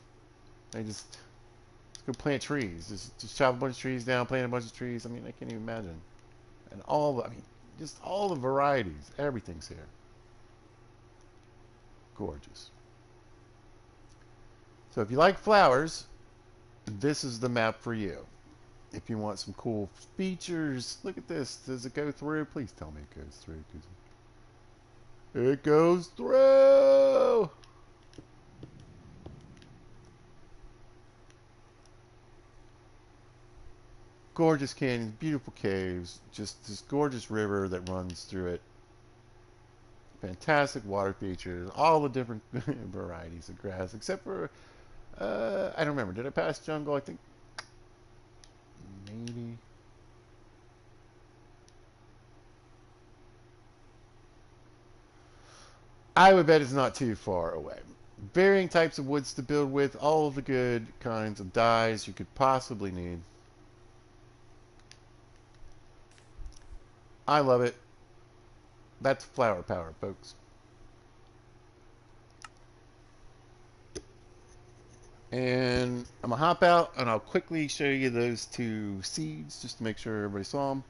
I just go plant trees. Just chop a bunch of trees down, plant a bunch of trees. I mean, I can't even imagine. And I mean, just all the varieties. Everything's here. Gorgeous. So if you like flowers, this is the map for you. If you want some cool features, look at this. Does it go through? Please tell me it goes through. It goes through! Gorgeous canyons, beautiful caves, just this gorgeous river that runs through it. Fantastic water features, all the different varieties of grass, except for, I don't remember. Did I pass jungle? I think maybe. I would bet it's not too far away. Varying types of woods to build with, all of the good kinds of dyes you could possibly need. I love it. That's flower power, folks. And I'm going to hop out and I'll quickly show you those 2 seeds just to make sure everybody saw them.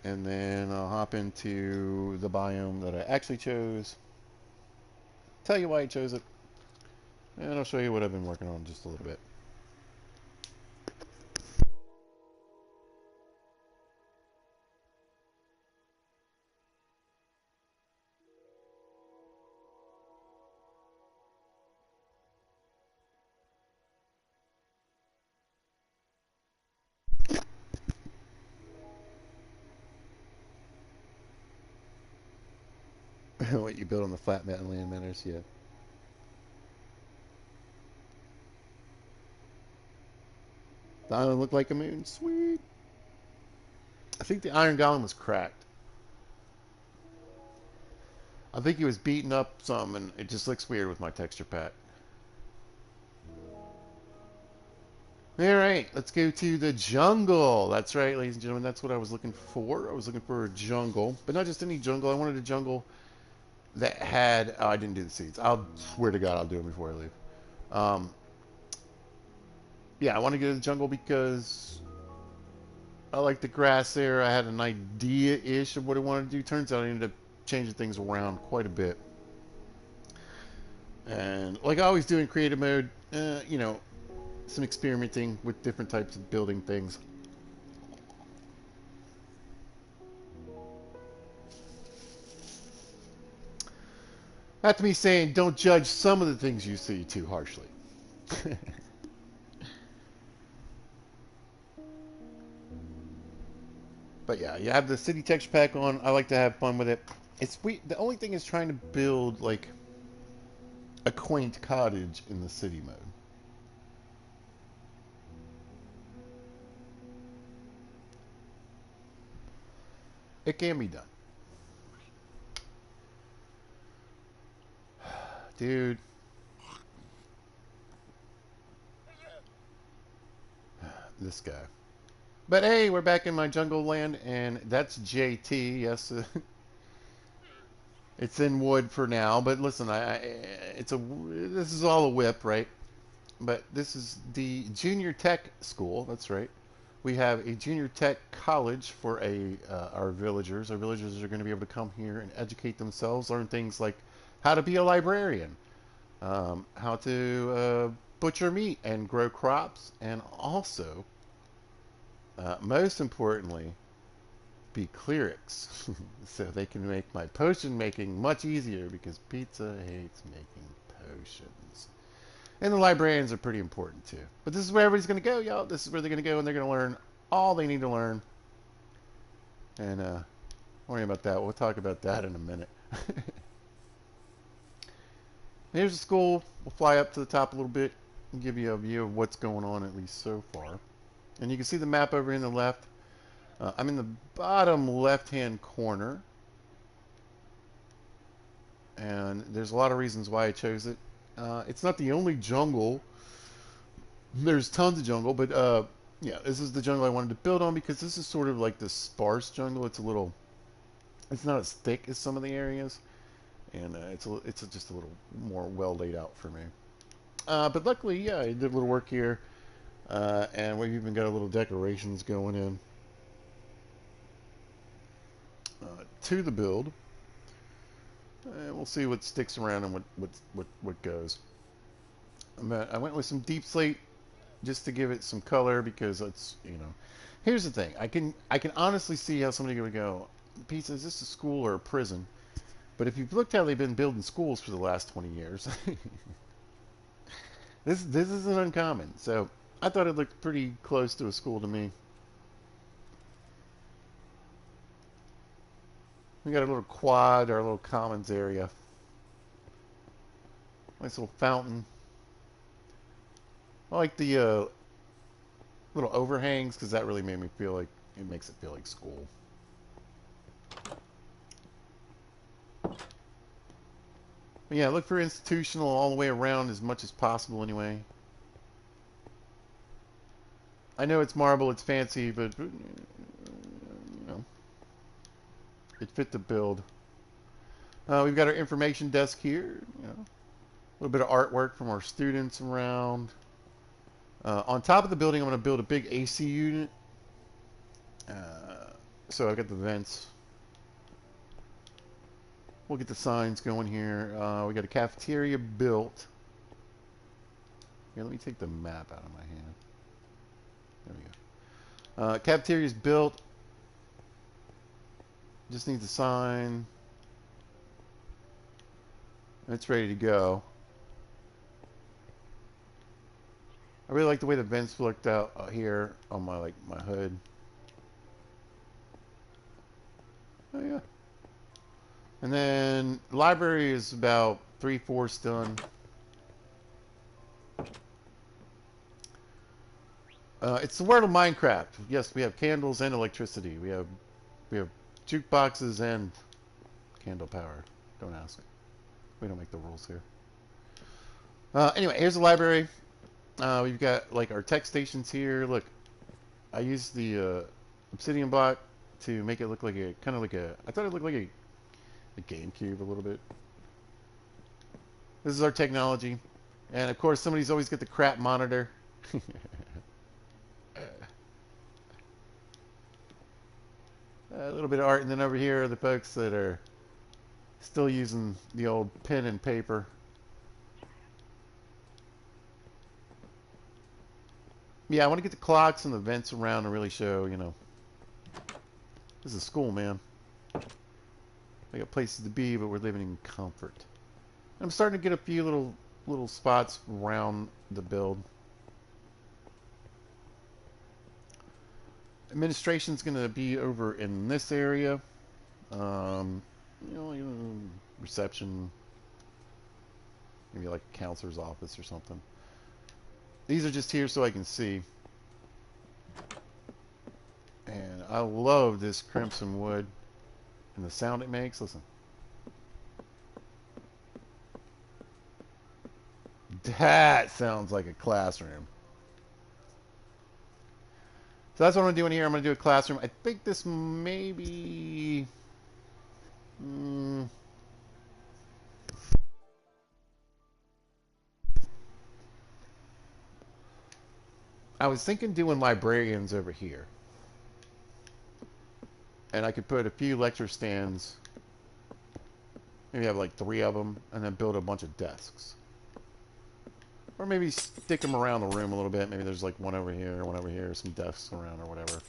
And then I'll hop into the biome that I actually chose. Tell you why I chose it. And I'll show you what I've been working on just a little bit. What you build on the flat mountain land matters, yeah. The island looked like a moon. Sweet. I think the Iron Golem was cracked. I think he was beating up some, and it just looks weird with my texture pack. Alright, let's go to the jungle. That's right, ladies and gentlemen, that's what I was looking for. I was looking for a jungle, but not just any jungle. I wanted a jungle that had... Oh, I didn't do the seeds. I'll swear to God I'll do them before I leave. Yeah, I want to go to the jungle because I like the grass there. I had an idea-ish of what I wanted to do. Turns out I ended up changing things around quite a bit. And like I always do in creative mode, you know, some experimenting with different types of building things. That's me saying don't judge some of the things you see too harshly. But yeah, you have the city texture pack on. I like to have fun with it. It's sweet. The only thing is trying to build like a quaint cottage in the city mode. It can be done. Dude. This guy. But hey, we're back in my jungle land, and that's JT. Yes, it's in wood for now. But listen, this is all a whip, right? But this is the junior tech school. That's right. We have a junior tech college for our villagers. Our villagers are going to be able to come here and educate themselves, learn things like how to be a librarian, how to butcher meat and grow crops, and also, most importantly, be clerics. So they can make my potion making much easier because pizza hates making potions. And the librarians are pretty important too. But this is where everybody's going to go, y'all. This is where they're going to go, and they're going to learn all they need to learn. And don't worry about that. We'll talk about that in a minute. Here's the school. We'll fly up to the top a little bit and give you a view of what's going on, at least so far. And you can see the map over in the left. I'm in the bottom left-hand corner. And there's a lot of reasons why I chose it. It's not the only jungle. There's tons of jungle, but yeah, this is the jungle I wanted to build on because this is sort of like the sparse jungle. It's not as thick as some of the areas, and it's just a little more well laid out for me. But luckily, yeah, I did a little work here, and we've even got a little decorations going in to the build. And we'll see what sticks around and what goes. I went with some deep slate just to give it some color because it's, you know. Here's the thing. I can honestly see how somebody would go, Pizza, is this a school or a prison? But if you've looked how they've been building schools for the last 20 years, this isn't uncommon. So I thought it looked pretty close to a school to me. We got a little quad, our little commons area. Nice little fountain. I like the little overhangs because that really made me feel like, it makes it feel like school. But yeah, look for institutional all the way around as much as possible anyway. I know it's marble, it's fancy, but you know, it fit the build. We've got our information desk here. You know, a little bit of artwork from our students around. On top of the building, I'm going to build a big AC unit. So I've got the vents. We'll get the signs going here. We got a cafeteria built. Here, let me take the map out of my hand. There we go. Cafeteria's built. Just needs a sign. It's ready to go. I really like the way the vents looked out here on my hood. Oh yeah. And then library is about 3/4 done. It's the world of Minecraft. Yes, we have candles and electricity. We have jukeboxes and candle power. Don't ask. We don't make the rules here. Anyway, here's the library. We've got like our tech stations here. Look, I used the obsidian block to make it look like a kind of like a. I thought it looked like a GameCube a little bit. This is our technology, and of course somebody's always got the crap monitor. A little bit of art, and then over here are the folks that are still using the old pen and paper. Yeah, I want to get the clocks and the vents around to really show, you know, this is school, man. We got places to be, but we're living in comfort. And I'm starting to get a few little spots around the build. Administration's going to be over in this area. You know, reception, maybe like a counselor's office or something. These are just here so I can see. And I love this crimson wood and the sound it makes. Listen. That sounds like a classroom. So that's what I'm doing here. I'm going to do a classroom. I think this may be... I was thinking doing librarians over here. And I could put a few lecture stands. Maybe have like 3 of them. And then build a bunch of desks. Or maybe stick them around the room a little bit. Maybe there's like one over here, some desks around or whatever.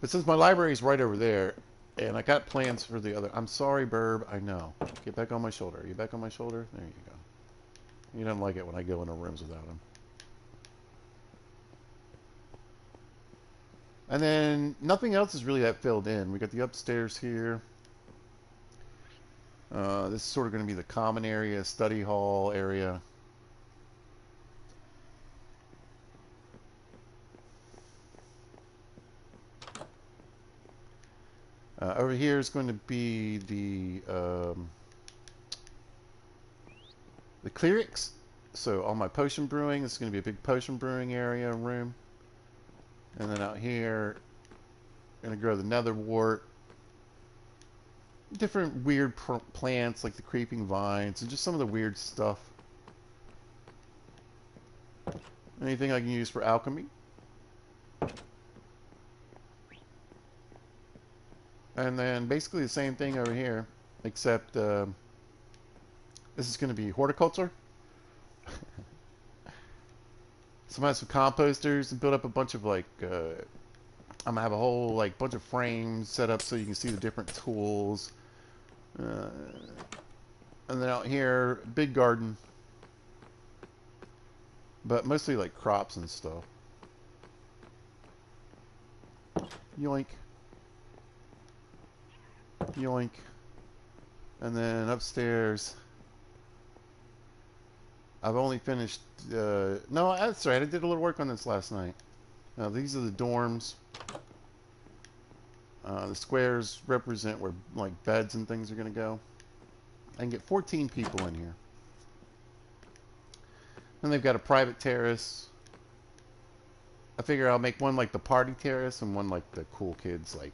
But since my library is right over there, and I got plans for the other... I'm sorry, Burb, I know. Get back on my shoulder. Are you back on my shoulder? There you go. You don't like it when I go into rooms without him. And then nothing else is really that filled in. We got the upstairs here. This is sort of going to be the common area, study hall area. Over here is going to be the clerics. So all my potion brewing. This is going to be a big potion brewing area room. And then out here, I'm going to grow the nether wart. Different weird plants like the creeping vines and just some of the weird stuff. Anything I can use for alchemy. And then basically the same thing over here, except this is going to be horticulture. So I'm going to have some composters and build up a bunch of like, I'm going to have a whole like bunch of frames set up so you can see the different tools. And then out here, big garden. But mostly like crops and stuff. Yoink. Yoink. And then upstairs, I've only finished... no, that's right. I did a little work on this last night. These are the dorms. The squares represent where like beds and things are going to go. I can get 14 people in here. Then they've got a private terrace. I figure I'll make one like the party terrace and one like the cool kids like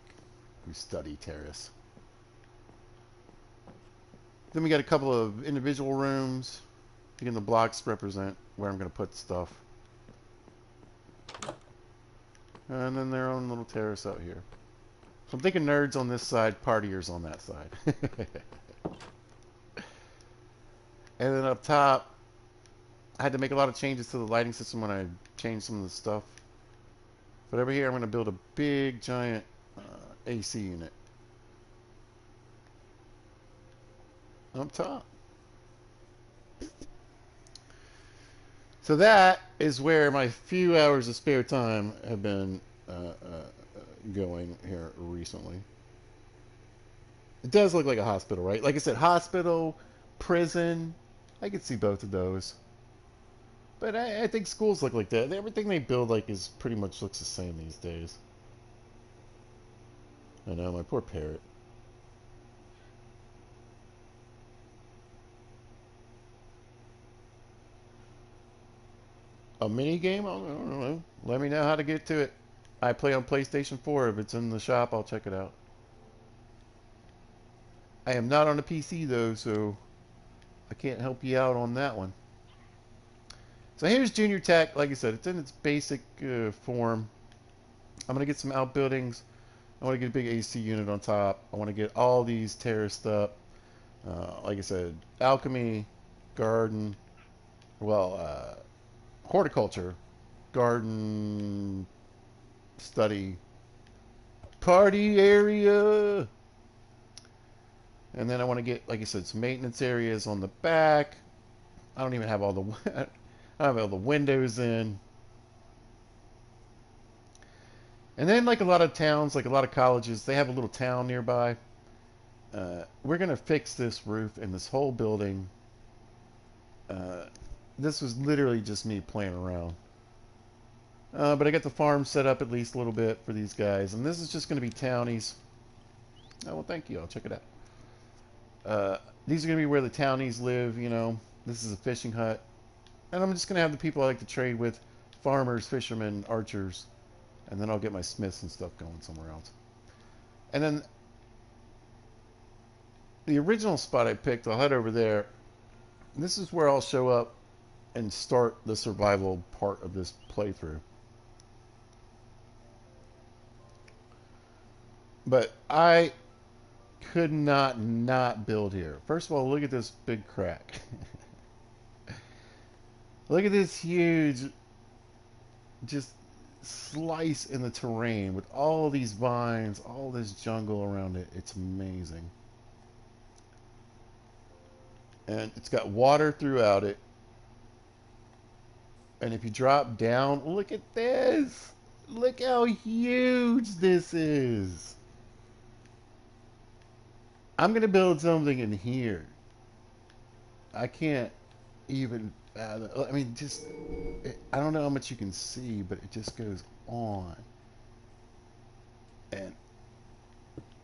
who study terrace. Then we got a couple of individual rooms. Again, the blocks represent where I'm going to put stuff. And then their own little terrace out here. So I'm thinking nerds on this side, partiers on that side. And then up top, I had to make a lot of changes to the lighting system when I changed some of the stuff. But over here, I'm going to build a big, giant AC unit. Up top. So that is where my few hours of spare time have been going here recently. It does look like a hospital, right? Like I said, hospital, prison. I could see both of those. But I think schools look like that. Everything they build like is pretty much looks the same these days. I know, my poor parrot. A mini game? I don't know. Let me know how to get to it. I play on PlayStation 4. If it's in the shop, I'll check it out. I am not on the PC though, so I can't help you out on that one. So here's Junior Tech. Like I said, it's in its basic form. I'm going to get some outbuildings. I want to get a big AC unit on top. I want to get all these terraced up. Like I said, alchemy, garden, horticulture, garden, study, party area. And then I want to get, like I said, some maintenance areas on the back. I don't even have all the I don't have all the windows in. And then, like a lot of towns, like a lot of colleges, they have a little town nearby. We're going to fix this roof in this whole building. This was literally just me playing around. But I got the farm set up at least a little bit for these guys. And this is just going to be townies. Oh, well, thank you. I'll check it out. These are going to be where the townies live, you know. This is a fishing hut. And I'm just going to have the people I like to trade with. Farmers, fishermen, archers. And then I'll get my smiths and stuff going somewhere else. And then the original spot I picked, I'll head over there. This is where I'll show up and start the survival part of this playthrough. But I could not build here. First of all, look at this big crack. Look at this huge just slice in the terrain with all these vines, all this jungle around it. It's amazing. And it's got water throughout it. And if you drop down, look at this. Look how huge this is. I'm going to build something in here. I can't even, I mean, just, I don't know how much you can see, but it just goes on and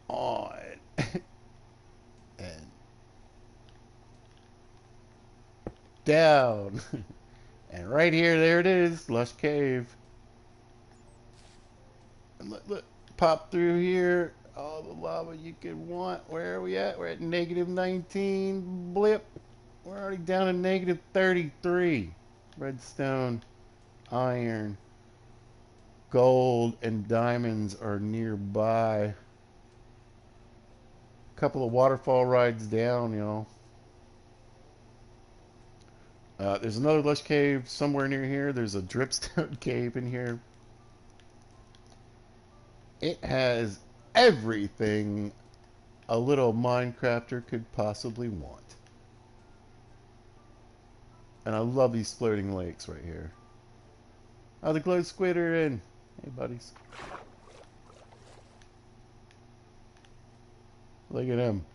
on and down. And right here, there it is, Lush Cave. And look, pop through here. All the lava you could want. Where are we at? We're at negative 19. Blip. We're already down to negative 33. Redstone, iron, gold, and diamonds are nearby. A couple of waterfall rides down, you know. There's another lush cave somewhere near here. There's a dripstone cave in here. It has everything a little Minecrafter could possibly want. And I love these floating lakes right here. Oh, the glow squid are in. Hey, buddies. Look at him.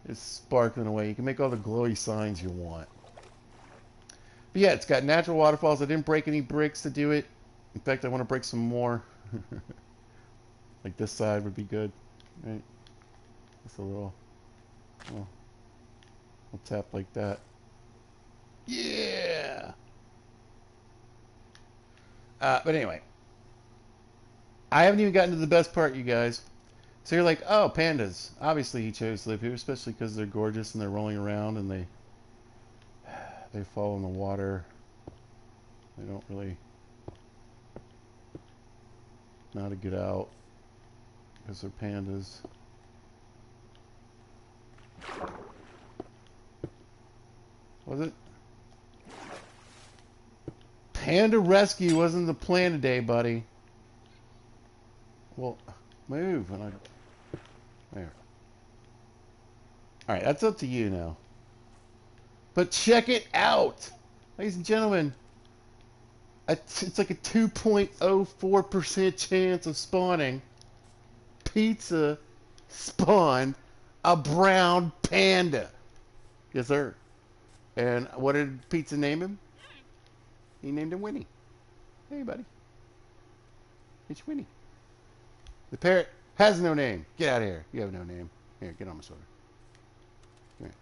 It's sparkling away. You can make all the glowy signs you want. But yeah, it's got natural waterfalls. I didn't break any bricks to do it. In fact, I want to break some more. Like this side would be good, right? Just a little tap like that. Yeah! But anyway. I haven't even gotten to the best part, you guys. So you're like, oh, pandas. Obviously he chose to live here, especially because they're gorgeous and they're rolling around and they fall in the water. They don't really know how to get out because they're pandas. Was it? Panda rescue wasn't the plan today, buddy. Well, move. And there. Alright, that's up to you now. But check it out! Ladies and gentlemen, it's like a 2.04% chance of spawning. Pizza spawned a brown panda. Yes, sir. And what did Pizza name him? He named him Winnie. Hey, buddy. It's Winnie. The parrot has no name. Get out of here. You have no name. Here, get on my shoulder. Come here.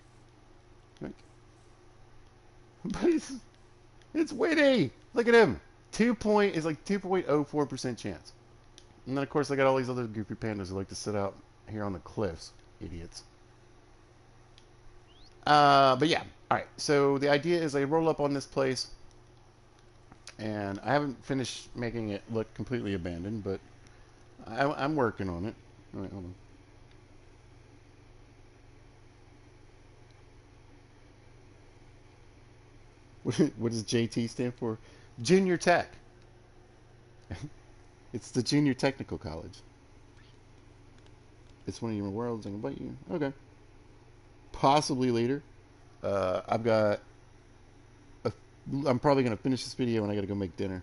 Come here. Buddy, It's Winnie. Look at him. 2 point is like 2.04% chance. And then of course I got all these other goofy pandas who like to sit out here on the cliffs. Idiots. But yeah. All right. So the idea is I roll up on this place, and I haven't finished making it look completely abandoned, but I'm working on it. All right, hold on. What does JT stand for? Junior Tech. It's the Junior Technical College. It's one of your worlds. I can invite you. Okay. Possibly later. I've got. A, I'm probably gonna finish this video and I gotta go make dinner.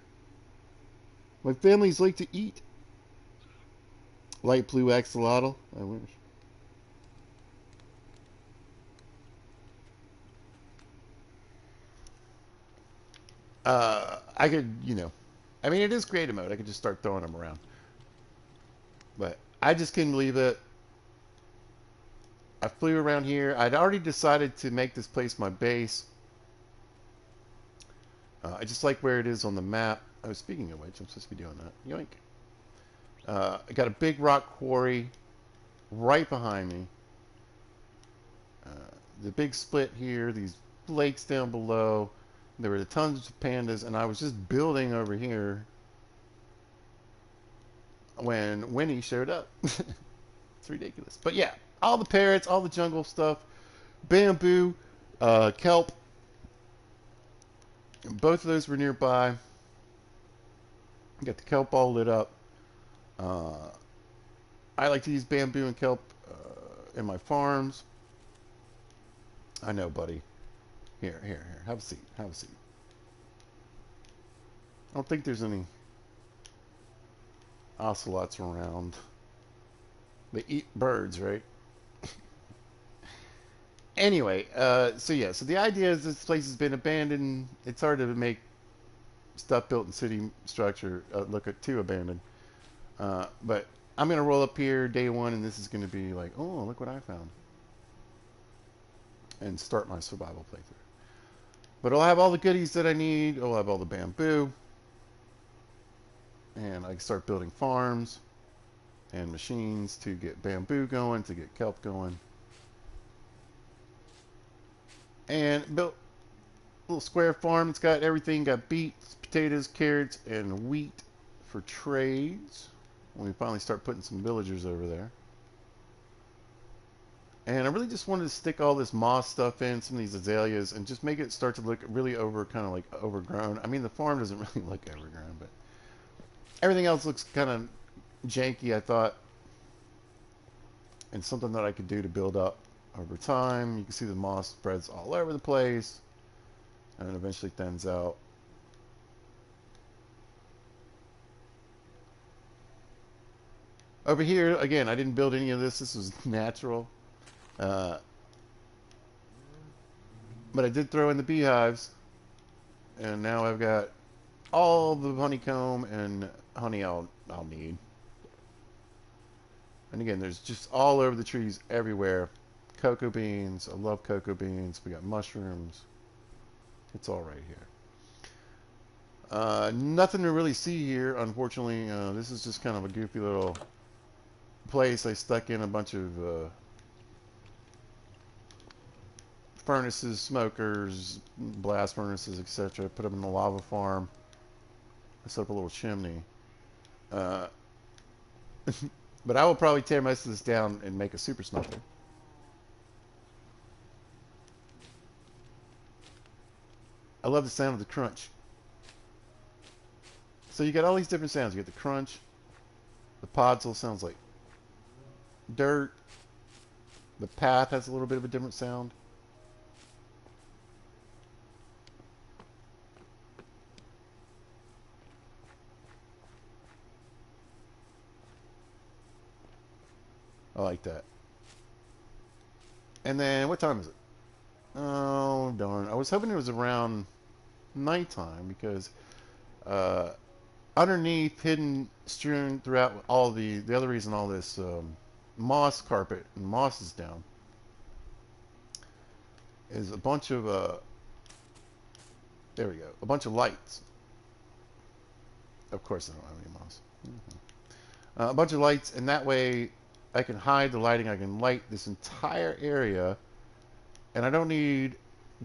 My families like to eat. Light blue axolotl. I wish. I could, I mean, it is creative mode. I could just start throwing them around. But I just couldn't believe it. I flew around here. I'd already decided to make this place my base. I just like where it is on the map. Oh, speaking of which, I'm supposed to be doing that. Yoink. I got a big rock quarry right behind me. The big split here, these lakes down below. There were tons of pandas, and I was just building over here when Winnie showed up. It's ridiculous. But yeah, all the parrots, all the jungle stuff, bamboo, kelp. Both of those were nearby. Got the kelp all lit up. I like to use bamboo and kelp in my farms. I know, buddy. Here. Have a seat. Have a seat. I don't think there's any ocelots around. They eat birds, right? Anyway, so yeah, so the idea is this place has been abandoned. It's hard to make stuff built in city structure look too abandoned. But I'm going to roll up here day one, and this is going to be like, oh, look what I found. And start my survival playthrough. But I'll have all the goodies that I need. I'll have all the bamboo. And I can start building farms and machines to get bamboo going, to get kelp going. And built a little square farm. It's got everything. Got beets, potatoes, carrots, and wheat for trades. When we finally start putting some villagers over there. And I really just wanted to stick all this moss stuff in, some of these azaleas, and just make it start to look really kind of like overgrown. I mean, the farm doesn't really look overgrown, but everything else looks kind of janky, I thought. And something that I could do to build up over time. You can see the moss spreads all over the place, and it eventually thins out. Over here, again, I didn't build any of this. This was natural. But I did throw in the beehives, and now I've got all the honeycomb and honey I'll need. And again, there's just all over the trees everywhere. Cocoa beans. I love cocoa beans. We got mushrooms. It's all right here. Nothing to really see here, unfortunately. This is just kind of a goofy little place. I stuck in a bunch of furnaces, smokers, blast furnaces, etc. Put them in the lava farm. I set up a little chimney. But I will probably tear most of this down and make a super smelter. I love the sound of the crunch. So you got all these different sounds. You get the crunch. The podzol sounds like dirt. The path has a little bit of a different sound. I like that. And then, what time is it? Oh, darn. I was hoping it was around nighttime because underneath, hidden, strewn throughout all the other reason all this moss carpet and moss is down is a bunch of There we go. A bunch of lights. Of course, I don't have any moss. A bunch of lights, and that way I can hide the lighting. I can light this entire area, and I don't need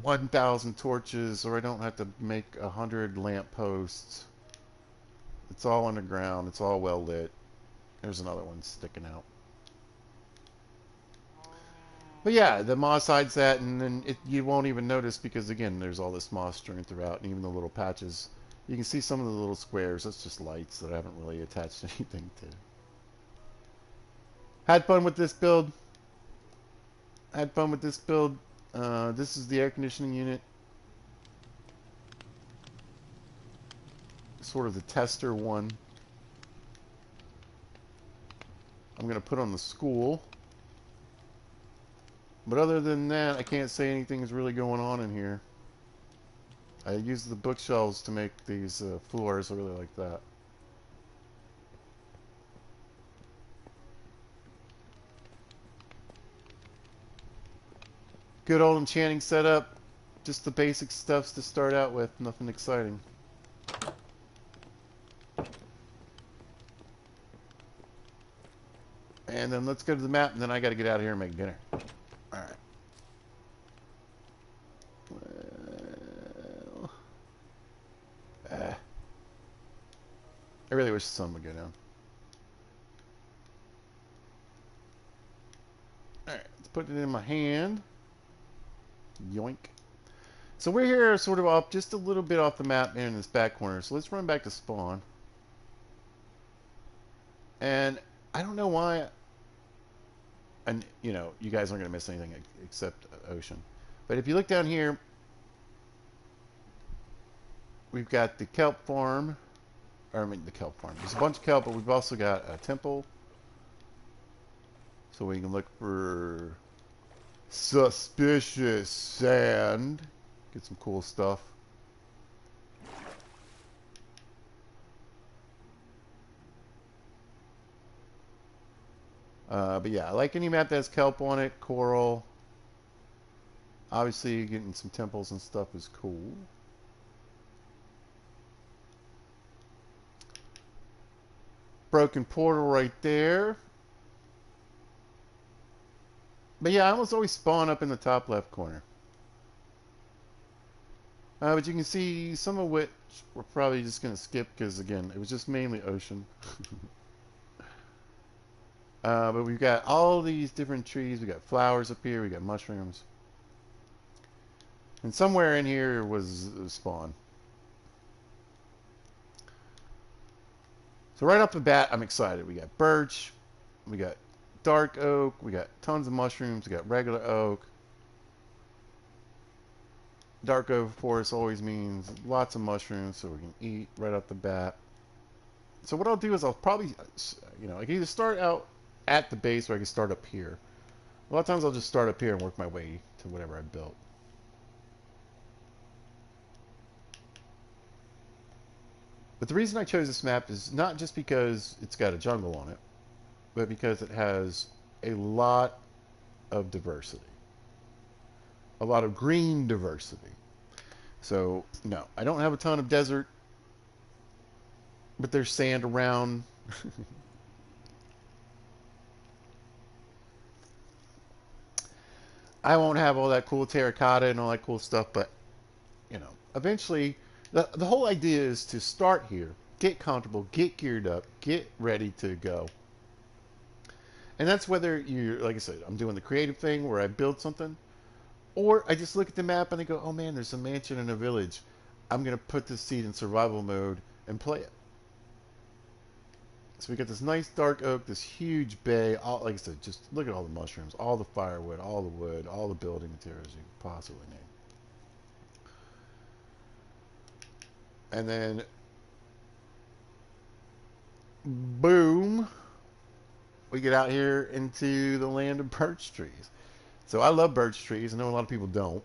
1,000 torches, or I don't have to make 100 lamp posts. It's all underground. It's all well lit. There's another one sticking out. But yeah, the moss hides that, and then you won't even notice because, again, there's all this moss strewn throughout, and even the little patches. You can see some of the little squares. That's just lights that I haven't really attached anything to. Had fun with this build. Had fun with this build. This is the air conditioning unit. Sort of the tester one. I'm going to put on the school. But other than that, I can't say anything is really going on in here. I use the bookshelves to make these floors. I really like that. Good old enchanting setup. Just the basic stuffs to start out with. Nothing exciting. And then let's go to the map, and then I got to get out of here and make dinner. Alright. Well... I really wish the sun would go down. Alright, let's put it in my hand. Yoink. So we're here sort of off, just a little bit off the map in this back corner. So let's run back to spawn. And I don't know why... And, you know, you guys aren't going to miss anything except ocean. But if you look down here, we've got the kelp farm. Or, I mean, the kelp farm. There's a bunch of kelp, but we've also got a temple. So we can look for suspicious sand. Get some cool stuff. But yeah, I like any map that has kelp on it, coral. Obviously, getting some temples and stuff is cool. Broken portal right there. But yeah, I almost always spawn up in the top left corner. But you can see some of which we're probably just going to skip because, again, it was just mainly ocean. But we've got all these different trees. We got flowers up here. We got mushrooms. And somewhere in here was a spawn. So right off the bat, I'm excited. We got birch. We got dark oak. We got tons of mushrooms. We got regular oak. Dark oak, of course, always means lots of mushrooms so we can eat right off the bat. So what I'll do is I'll probably, you know, I can either start out at the base or I can start up here. A lot of times I'll just start up here and work my way to whatever I built. But the reason I chose this map is not just because it's got a jungle on it, but because it has a lot of diversity. A lot of green diversity. So, no, I don't have a ton of desert, but there's sand around. I won't have all that cool terracotta and all that cool stuff, but, you know, eventually, the whole idea is to start here, get comfortable, get geared up, get ready to go. And that's whether you're, like I said, I'm doing the creative thing where I build something, or I just look at the map and I go, oh man, there's a mansion in a village. I'm going to put this seed in survival mode and play it. So we got this nice dark oak, this huge bay. All, like I said, just look at all the mushrooms, all the firewood, all the wood, all the building materials you could possibly need. And then, boom, we get out here into the land of birch trees. So I love birch trees. I know a lot of people don't.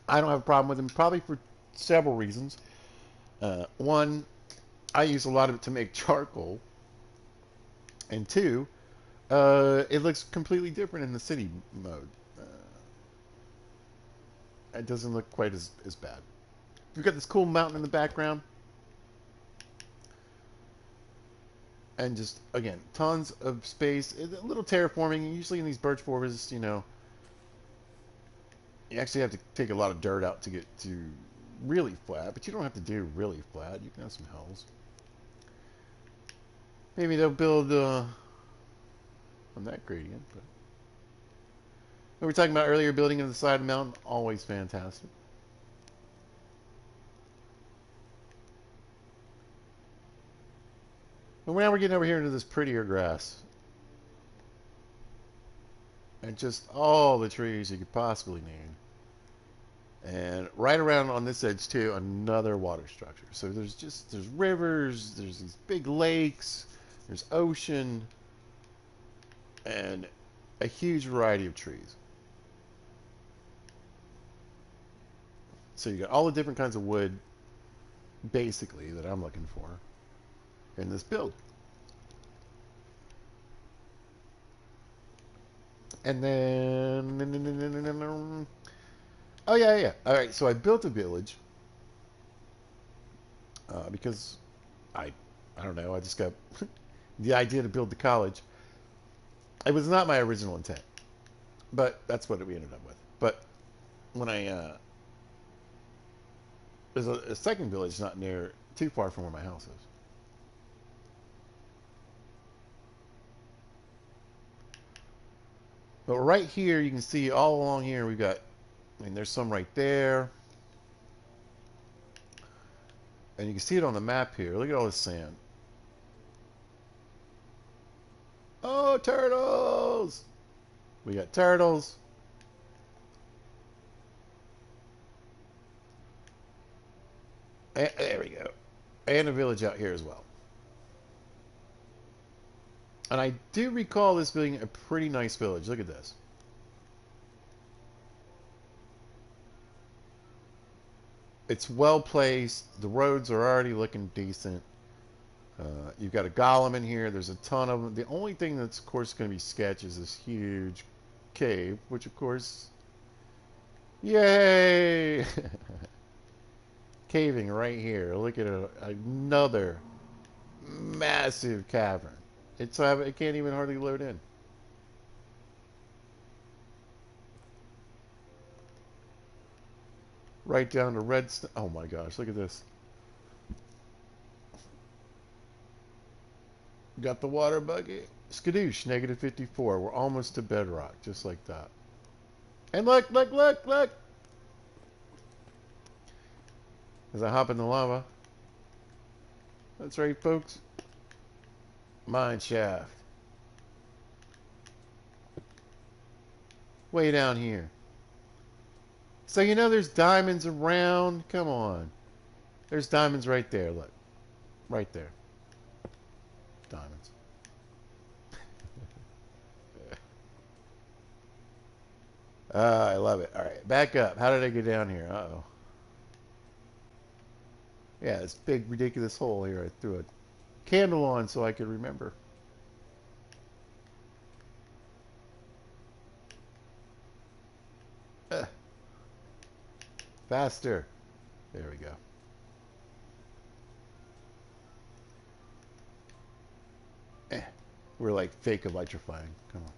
I don't have a problem with them, probably for several reasons. One, I use a lot of it to make charcoal. And two, it looks completely different in the city mode. it doesn't look quite as bad. We've got this cool mountain in the background. And just, again, tons of space. A little terraforming. Usually in these birch forests, you know, you actually have to take a lot of dirt out to get to really flat. But you don't have to do really flat. You can have some hills. Maybe they'll build on that gradient. But we were talking about earlier, building on the side of the mountain, always fantastic. And now we're getting over here into this prettier grass. And just all the trees you could possibly need. And right around on this edge too, another water structure. So there's rivers, there's these big lakes, there's ocean, and a huge variety of trees. So you got all the different kinds of wood, basically, that I'm looking for in this build. And then, oh yeah. All right, so I built a village because I don't know, I just got the idea to build the college. It was not my original intent, but that's what we ended up with. But when there's a second village not near, too far from where my house is. But right here, you can see all along here, we've got, I mean, there's some right there. And you can see it on the map here. Look at all this sand. Oh, turtles! We got turtles. And, there we go. And a village out here as well. And I do recall this being a pretty nice village. Look at this. It's well placed. The roads are already looking decent. You've got a golem in here. There's a ton of them. The only thing that's, of course, going to be sketch is this huge cave, which, of course, yay! Caving right here. Look at another massive cavern. It can't even hardly load in. Right down to redstone. Oh my gosh, look at this. Got the water bucket. Skadoosh, negative 54. We're almost to bedrock, just like that. And look! As I hop in the lava. That's right, folks. Mine shaft. Way down here. So you know there's diamonds around? Come on. There's diamonds right there, look. Right there. Diamonds. I love it. Alright, back up. How did I get down here? Uh-oh. Yeah, this big ridiculous hole here. I threw a candle on so I could remember. Faster. There we go. We're like fake electrifying. Come on.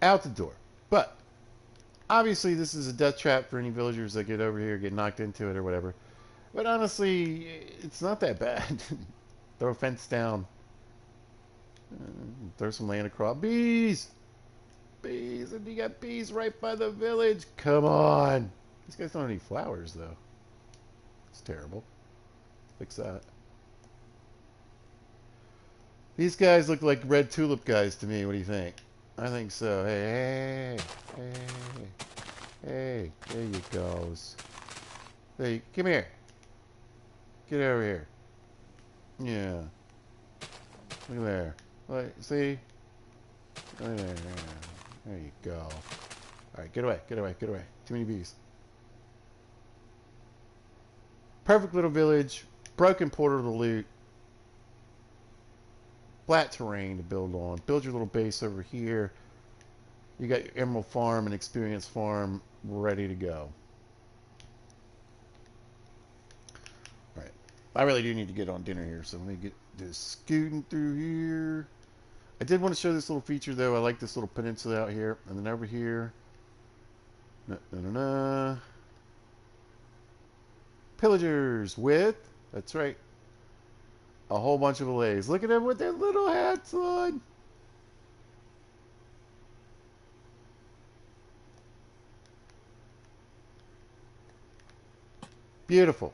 Out the door. But obviously this is a death trap for any villagers that get over here, get knocked into it or whatever. But honestly, it's not that bad. Throw a fence down. Throw some land across. Bees! Bees! And you got bees right by the village. Come on! These guys don't have any flowers, though. It's terrible. Fix that. These guys look like red tulip guys to me. What do you think? I think so. Hey. There you goes. Hey, come here. Get over here. Yeah. Look there. Look, see? There you go. Alright, get away. Too many bees. Perfect little village. Broken portal to loot. Flat terrain to build on. Build your little base over here. You got your emerald farm and experience farm ready to go. All right. I really do need to get on dinner here, so let me get this scooting through here. I did want to show this little feature, though. I like this little peninsula out here. And then over here. Pillagers with, that's right, a whole bunch of allays. Look at them with their little hats on. Beautiful.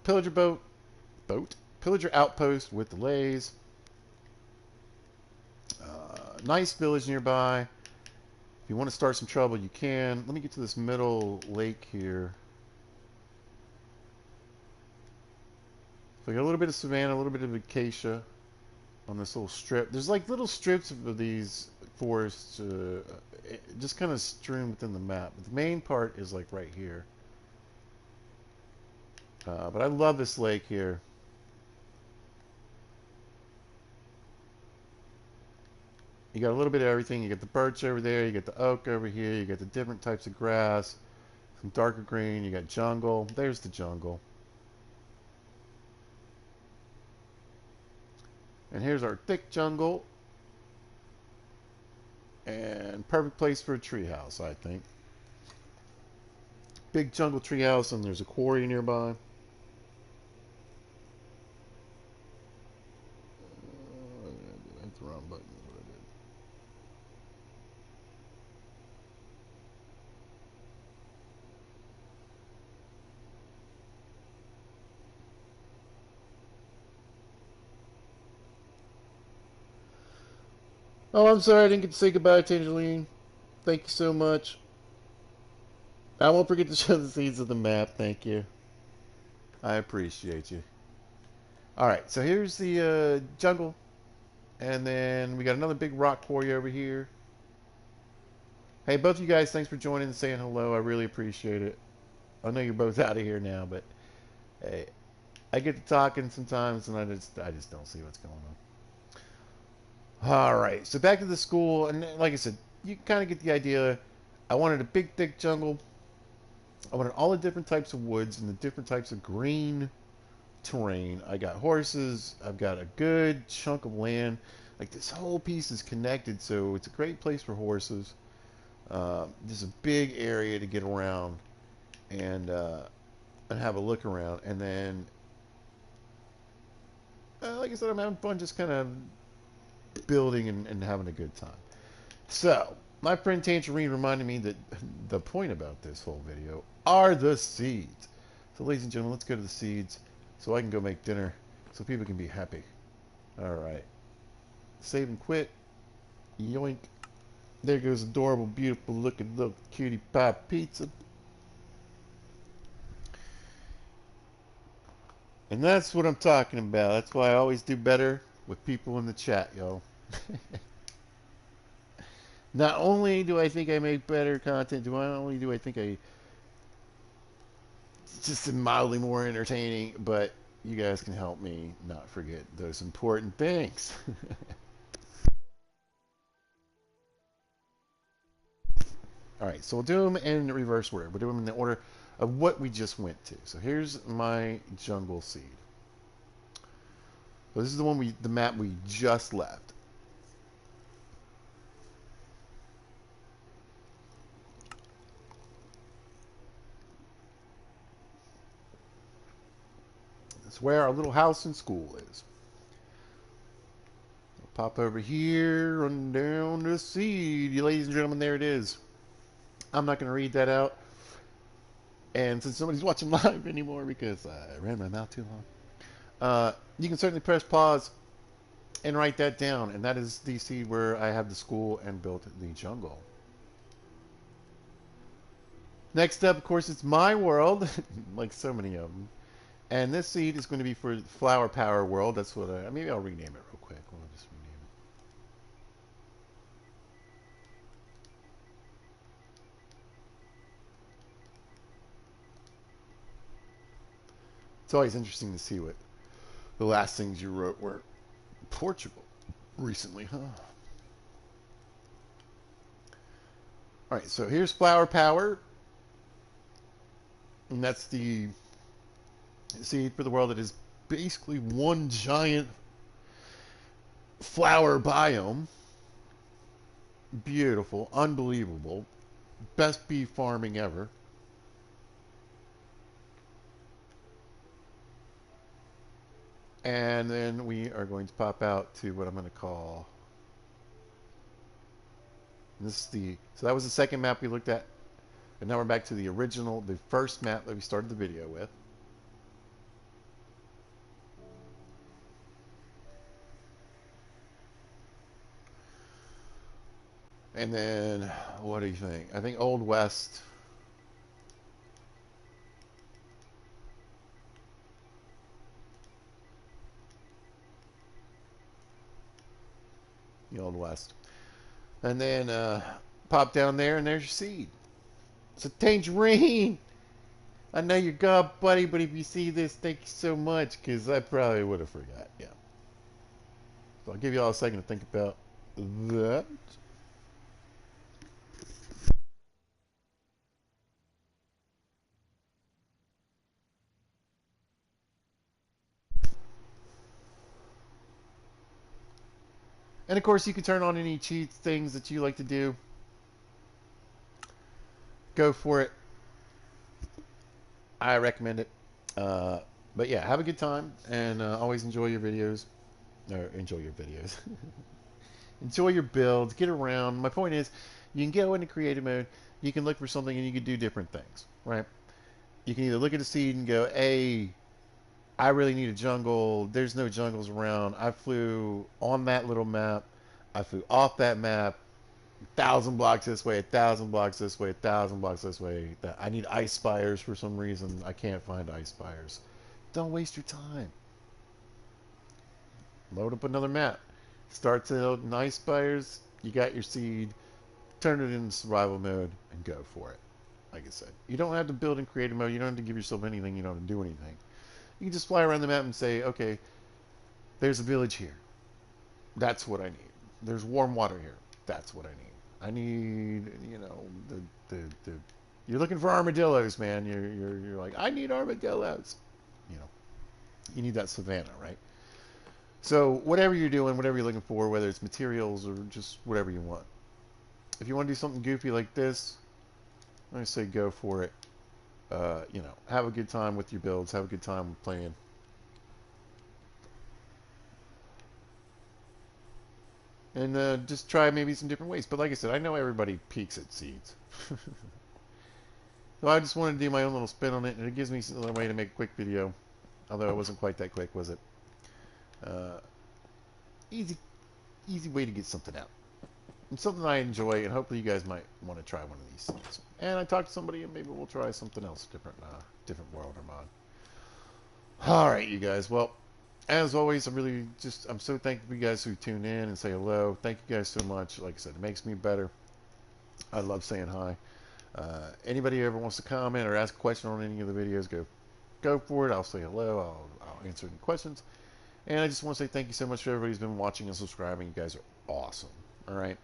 Pillager Pillager outpost with allays. Nice village nearby. If you want to start some trouble, you can. Let me get to this middle lake here. So we got a little bit of savanna, a little bit of acacia on this little strip. There's like little strips of these forests just kind of strewn within the map. But the main part is like right here. But I love this lake here. You got a little bit of everything. You got the birch over there. You got the oak over here. You got the different types of grass. Some darker green. You got jungle. There's the jungle. And here's our thick jungle. And perfect place for a treehouse, I think. Big jungle treehouse, and there's a quarry nearby. That's the wrong button. Oh, I'm sorry I didn't get to say goodbye to Angeline. Thank you so much. I won't forget to show the seeds of the map. Thank you. I appreciate you. Alright, so here's the jungle. And then we got another big rock quarry over here. Hey, both of you guys, thanks for joining and saying hello. I really appreciate it. I know you're both out of here now, but hey, I get to talking sometimes and I just don't see what's going on. Alright, so back to the school, and like I said, you kind of get the idea. I wanted a big, thick jungle. I wanted all the different types of woods and the different types of green terrain. I got horses. I've got a good chunk of land. Like, this whole piece is connected, so it's a great place for horses. There's a big area to get around and have a look around. And then, like I said, I'm having fun just kind of building and having a good time. So, my friend Tangerine reminded me that the point about this whole video are the seeds. So, ladies and gentlemen, let's go to the seeds so I can go make dinner so people can be happy. Alright. Save and quit. Yoink. There goes adorable, beautiful looking little cutie pie pizza. And that's what I'm talking about. That's why I always do better with people in the chat, yo. Not only do I think I make better content, not only do I think I just mildly more entertaining, but you guys can help me not forget those important things. Alright, so we'll do them in reverse order. We'll do them in the order of what we just went to. So here's my jungle seed. So this is the map we just left. That's where our little house and school is. I'll pop over here, run down the seed. You ladies and gentlemen, there it is. I'm not going to read that out. And since nobody's watching live anymore because I ran my mouth too long, you can certainly press pause and write that down. And that is the seed where I have the school and built the jungle. Next up, of course, it's my world, like so many of them. And this seed is going to be for Flower Power World. That's what maybe I'll rename it real quick. We'll just rename it. It's always interesting to see what the last things you wrote were. Portugal recently, huh? All right, so here's Flower Power, and that's the seed for the world. It is basically one giant flower biome. Beautiful, unbelievable, best bee farming ever. And then we are going to pop out to what I'm going to call this is the so that was the second map we looked at, and now we're back to the original, the first map that we started the video with. And then what do you think? I think Old West. The Old West. And then pop down there, and there's your seed. It's a tangerine. I know you're God, buddy, but if you see this, thank you so much, because I probably would have forgot. Yeah. So I'll give you all a second to think about that. And of course, you can turn on any cheats, things that you like to do. Go for it. I recommend it. Uh, but yeah, have a good time, and always enjoy your videos. Or enjoy your videos. Enjoy your builds. Get around. My point is, you can go into creative mode. You can look for something, and you can do different things, right? You can either look at a seed and go, hey, I really need a jungle. There's no jungles around. I flew on that little map. I flew off that map. 1,000 blocks this way, 1,000 blocks this way, 1,000 blocks this way. That I need ice spires for some reason. I can't find ice spires. Don't waste your time. Load up another map. Start to build ice spires. You got your seed. Turn it into survival mode and go for it. Like I said, you don't have to build in creative mode. You don't have to give yourself anything. You don't have to do anything. You can just fly around the map and say, okay, there's a village here. That's what I need. There's warm water here. That's what I need. I need, the you're looking for armadillos, man. You're like, I need armadillos. You know, you need that savannah, right? So whatever you're doing, whatever you're looking for, whether it's materials or just whatever you want. If you want to do something goofy like this, I say go for it. Have a good time with your builds. Have a good time playing. And just try maybe some different ways. But like I said, I know everybody peeks at seeds. So I just wanted to do my own little spin on it, and it gives me another way to make a quick video. Although it wasn't quite that quick, was it? Uh, easy, easy way to get something out. And something I enjoy, and hopefully you guys might want to try one of these things. And I talked to somebody, and maybe we'll try something else, different world or mod. All right, you guys. Well, as always, I'm so thankful for you guys who tune in and say hello. Thank you guys so much. Like I said, it makes me better. I love saying hi. Anybody who ever wants to comment or ask a question on any of the videos, go for it. I'll say hello. I'll answer any questions. And I just want to say thank you so much for everybody who's been watching and subscribing. You guys are awesome. All right.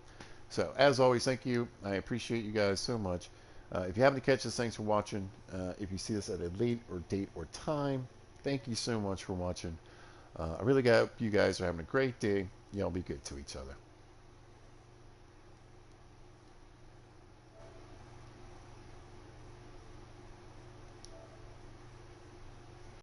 So, as always, thank you. I appreciate you guys so much. If you happen to catch this, thanks for watching. If you see this at a late or date or time, thank you so much for watching. I really hope you guys are having a great day. Y'all be good to each other.